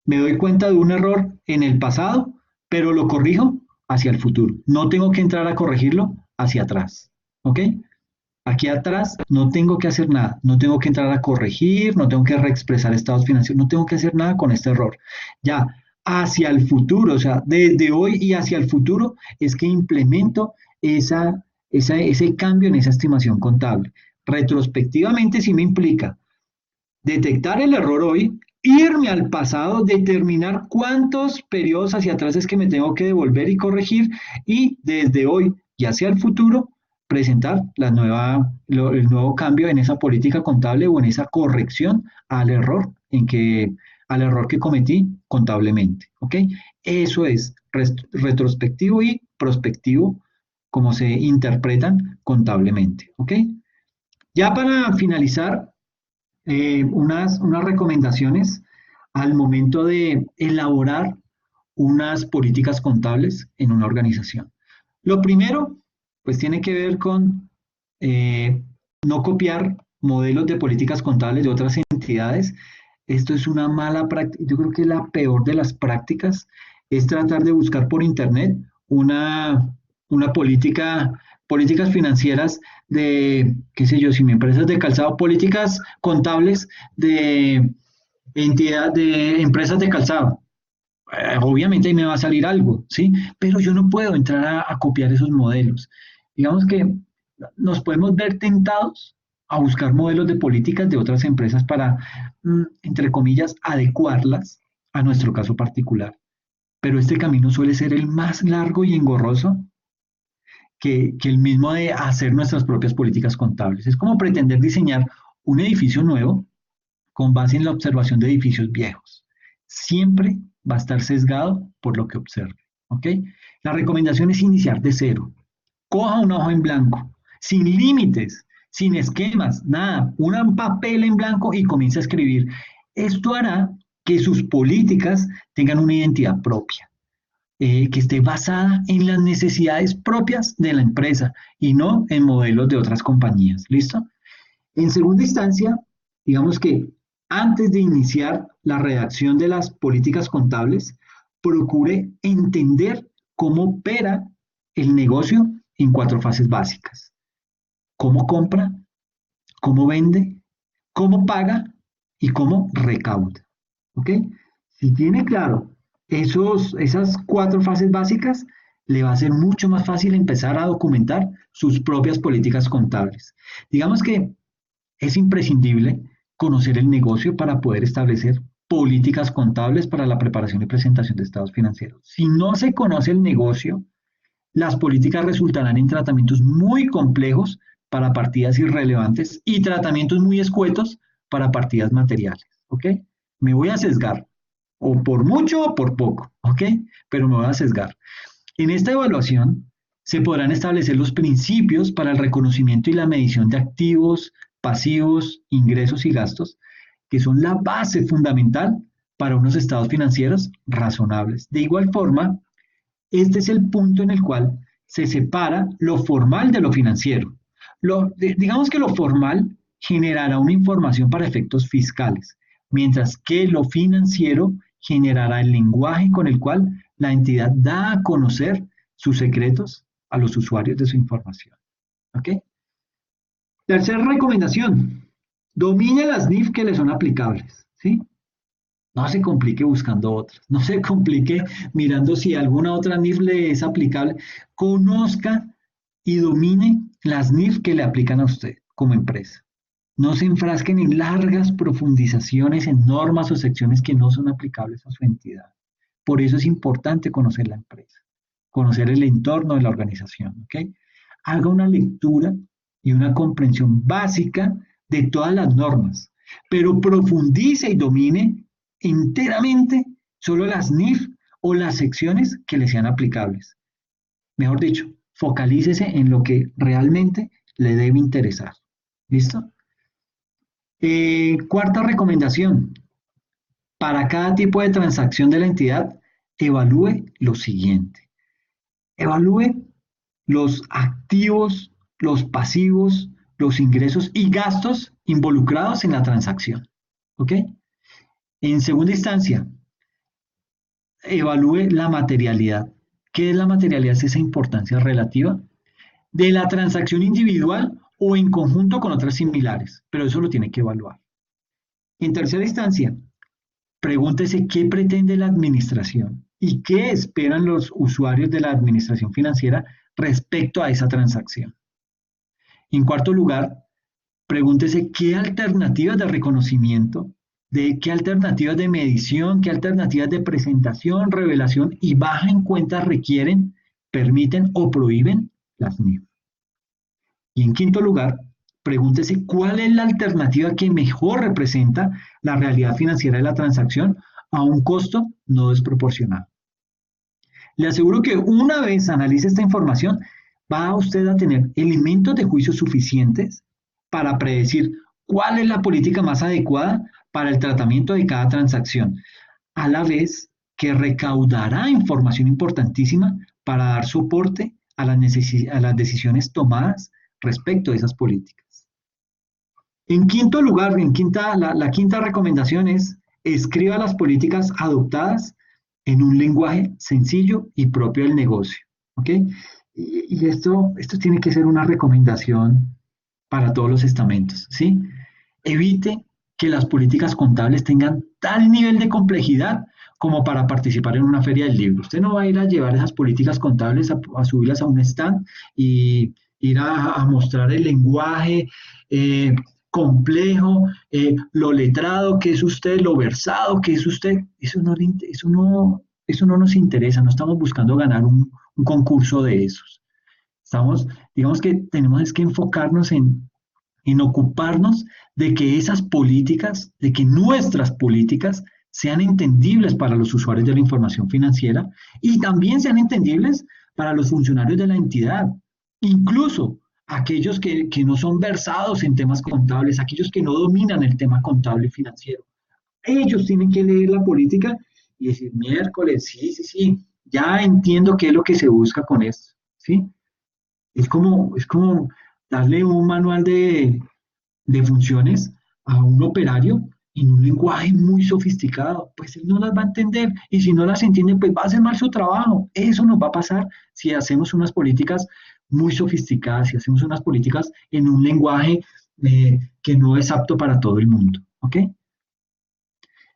[SPEAKER 1] me doy cuenta de un error en el pasado, pero lo corrijo hacia el futuro. No tengo que entrar a corregirlo hacia atrás. ¿Ok? Aquí atrás no tengo que hacer nada, no tengo que entrar a corregir, no tengo que reexpresar estados financieros, no tengo que hacer nada con este error. Ya hacia el futuro, o sea, desde hoy y hacia el futuro es que implemento ese cambio en esa estimación contable. Retrospectivamente sí me implica detectar el error hoy, irme al pasado, determinar cuántos periodos hacia atrás es que me tengo que devolver y corregir y desde hoy y hacia el futuro presentar el nuevo cambio en esa política contable o en esa corrección al error que cometí contablemente. ¿Ok? Eso es retrospectivo y prospectivo como se interpretan contablemente. ¿Ok? Ya para finalizar, unas recomendaciones al momento de elaborar unas políticas contables en una organización. Lo primero, pues tiene que ver con no copiar modelos de políticas contables de otras entidades. Esto es una mala práctica, yo creo que la peor de las prácticas es tratar de buscar por internet una políticas financieras de, qué sé yo, si mi empresa es de calzado, políticas contables de de empresas de calzado. Obviamente ahí me va a salir algo, ¿sí? Pero yo no puedo entrar a copiar esos modelos. Digamos que nos podemos ver tentados a buscar modelos de políticas de otras empresas para, entre comillas, adecuarlas a nuestro caso particular. Pero este camino suele ser el más largo y engorroso que el mismo de hacer nuestras propias políticas contables. Es como pretender diseñar un edificio nuevo con base en la observación de edificios viejos. Siempre va a estar sesgado por lo que observe. ¿Ok? La recomendación es iniciar de cero. Coja una hoja en blanco, sin límites, sin esquemas, nada, un papel en blanco y comience a escribir. Esto hará que sus políticas tengan una identidad propia, que esté basada en las necesidades propias de la empresa y no en modelos de otras compañías. ¿Listo? En segunda instancia, digamos que antes de iniciar la redacción de las políticas contables, procure entender cómo opera el negocio en cuatro fases básicas. Cómo compra, cómo vende, cómo paga y cómo recauda. ¿Ok? Si tiene claro esas cuatro fases básicas, le va a ser mucho más fácil empezar a documentar sus propias políticas contables. Digamos que es imprescindible conocer el negocio para poder establecer políticas contables para la preparación y presentación de estados financieros. Si no se conoce el negocio, las políticas resultarán en tratamientos muy complejos para partidas irrelevantes y tratamientos muy escuetos para partidas materiales. ¿Ok? Me voy a sesgar, o por mucho o por poco, ¿ok? Pero me voy a sesgar. En esta evaluación se podrán establecer los principios para el reconocimiento y la medición de activos, pasivos, ingresos y gastos, que son la base fundamental para unos estados financieros razonables. De igual forma, este es el punto en el cual se separa lo formal de lo financiero. Digamos que lo formal generará una información para efectos fiscales, mientras que lo financiero generará el lenguaje con el cual la entidad da a conocer sus secretos a los usuarios de su información. ¿Ok? Tercera recomendación, domine las NIF que le son aplicables. ¿Sí? No se complique buscando otras, no se complique mirando si alguna otra NIF le es aplicable. Conozca y domine las NIF que le aplican a usted como empresa. No se enfrasquen en largas profundizaciones en normas o secciones que no son aplicables a su entidad. Por eso es importante conocer la empresa, conocer el entorno de la organización. ¿Ok? Haga una lectura y una comprensión básica de todas las normas, pero profundice y domine enteramente solo las NIF o las secciones que le sean aplicables. Mejor dicho, focalícese en lo que realmente le debe interesar. ¿Listo? Cuarta recomendación. Para cada tipo de transacción de la entidad, evalúe lo siguiente. Evalúe los activos, los pasivos, los ingresos y gastos involucrados en la transacción. ¿Ok? En segunda instancia, evalúe la materialidad. ¿Qué es la materialidad? Es esa importancia relativa de la transacción individual o en conjunto con otras similares, pero eso lo tiene que evaluar. En tercera instancia, pregúntese qué pretende la administración y qué esperan los usuarios de la administración financiera respecto a esa transacción. En cuarto lugar, pregúntese qué alternativas de reconocimiento, de qué alternativas de medición, qué alternativas de presentación, revelación y baja en cuenta requieren, permiten o prohíben las NIF. Y en quinto lugar, pregúntese cuál es la alternativa que mejor representa la realidad financiera de la transacción a un costo no desproporcionado. Le aseguro que una vez analice esta información, va usted a tener elementos de juicio suficientes para predecir cuál es la política más adecuada para el tratamiento de cada transacción, a la vez que recaudará información importantísima para dar soporte a las decisiones tomadas respecto a esas políticas. En quinto lugar, la quinta recomendación es escriba las políticas adoptadas en un lenguaje sencillo y propio del negocio. ¿Ok? Y esto tiene que ser una recomendación para todos los estamentos. ¿Sí? Evite que las políticas contables tengan tal nivel de complejidad como para participar en una feria del libro. Usted no va a ir a llevar esas políticas contables a subirlas a un stand y ir a mostrar el lenguaje complejo, lo letrado que es usted, lo versado que es usted. Eso no nos interesa, no estamos buscando ganar un concurso de esos. Digamos que tenemos que enfocarnos en ocuparnos de que esas políticas, de que nuestras políticas sean entendibles para los usuarios de la información financiera y también sean entendibles para los funcionarios de la entidad, incluso aquellos que no son versados en temas contables, aquellos que no dominan el tema contable y financiero. Ellos tienen que leer la política y decir, miércoles, sí, ya entiendo qué es lo que se busca con esto, ¿sí? Es como darle un manual de funciones a un operario en un lenguaje muy sofisticado, pues él no las va a entender y si no las entiende, pues va a hacer mal su trabajo. Eso nos va a pasar si hacemos unas políticas muy sofisticadas, si hacemos unas políticas en un lenguaje que no es apto para todo el mundo. ¿Ok?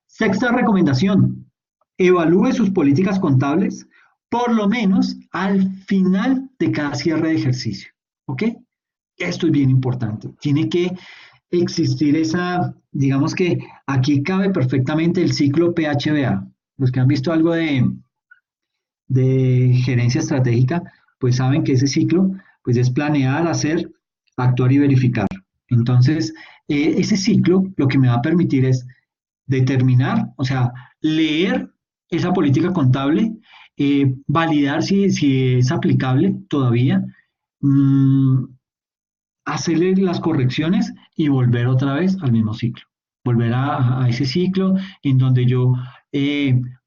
[SPEAKER 1] Sexta recomendación, evalúe sus políticas contables por lo menos al final de cada cierre de ejercicio. ¿Ok? Esto es bien importante. Tiene que existir digamos que aquí cabe perfectamente el ciclo PHBA. Los que han visto algo de gerencia estratégica, pues saben que ese ciclo pues es planear, hacer, actuar y verificar. Entonces, ese ciclo lo que me va a permitir es determinar, o sea, leer esa política contable, validar si es aplicable todavía, hacerle las correcciones y volver otra vez al mismo ciclo. volver a ese ciclo en donde yo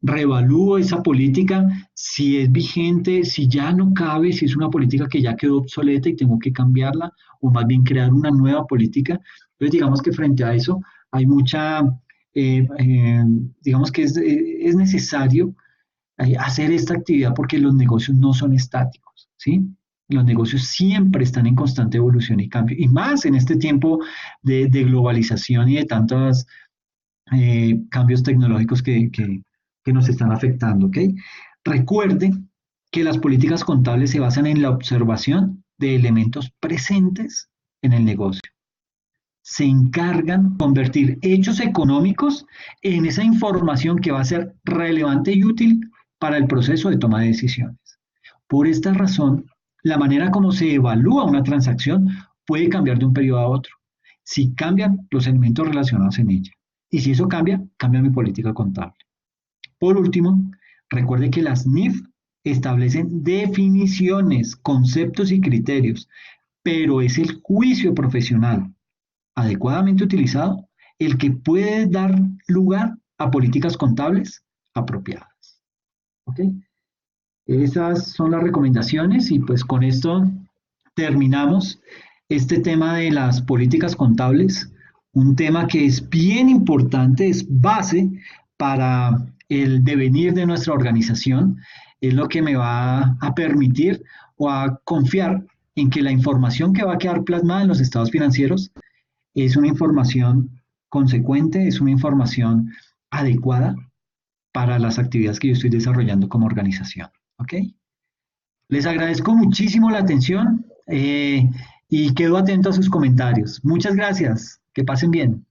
[SPEAKER 1] reevalúo esa política, si es vigente, si ya no cabe, si es una política que ya quedó obsoleta y tengo que cambiarla, o más bien crear una nueva política. Entonces, digamos que frente a eso hay mucha, digamos que es necesario hacer esta actividad porque los negocios no son estáticos, ¿sí? Los negocios siempre están en constante evolución y cambio, y más en este tiempo de globalización y de tantos cambios tecnológicos que nos están afectando, ¿ok? Recuerde que las políticas contables se basan en la observación de elementos presentes en el negocio. Se encargan de convertir hechos económicos en esa información que va a ser relevante y útil para el proceso de toma de decisiones. Por esta razón, la manera como se evalúa una transacción puede cambiar de un periodo a otro, si cambian los elementos relacionados en ella. Y si eso cambia, cambia mi política contable. Por último, recuerde que las NIF establecen definiciones, conceptos y criterios, pero es el juicio profesional adecuadamente utilizado el que puede dar lugar a políticas contables apropiadas. ¿Ok? Esas son las recomendaciones y pues con esto terminamos este tema de las políticas contables, un tema que es bien importante, es base para el devenir de nuestra organización, es lo que me va a permitir o a confiar en que la información que va a quedar plasmada en los estados financieros es una información consecuente, es una información adecuada para las actividades que yo estoy desarrollando como organización. ¿Ok? Les agradezco muchísimo la atención y quedo atento a sus comentarios. Muchas gracias. Que pasen bien.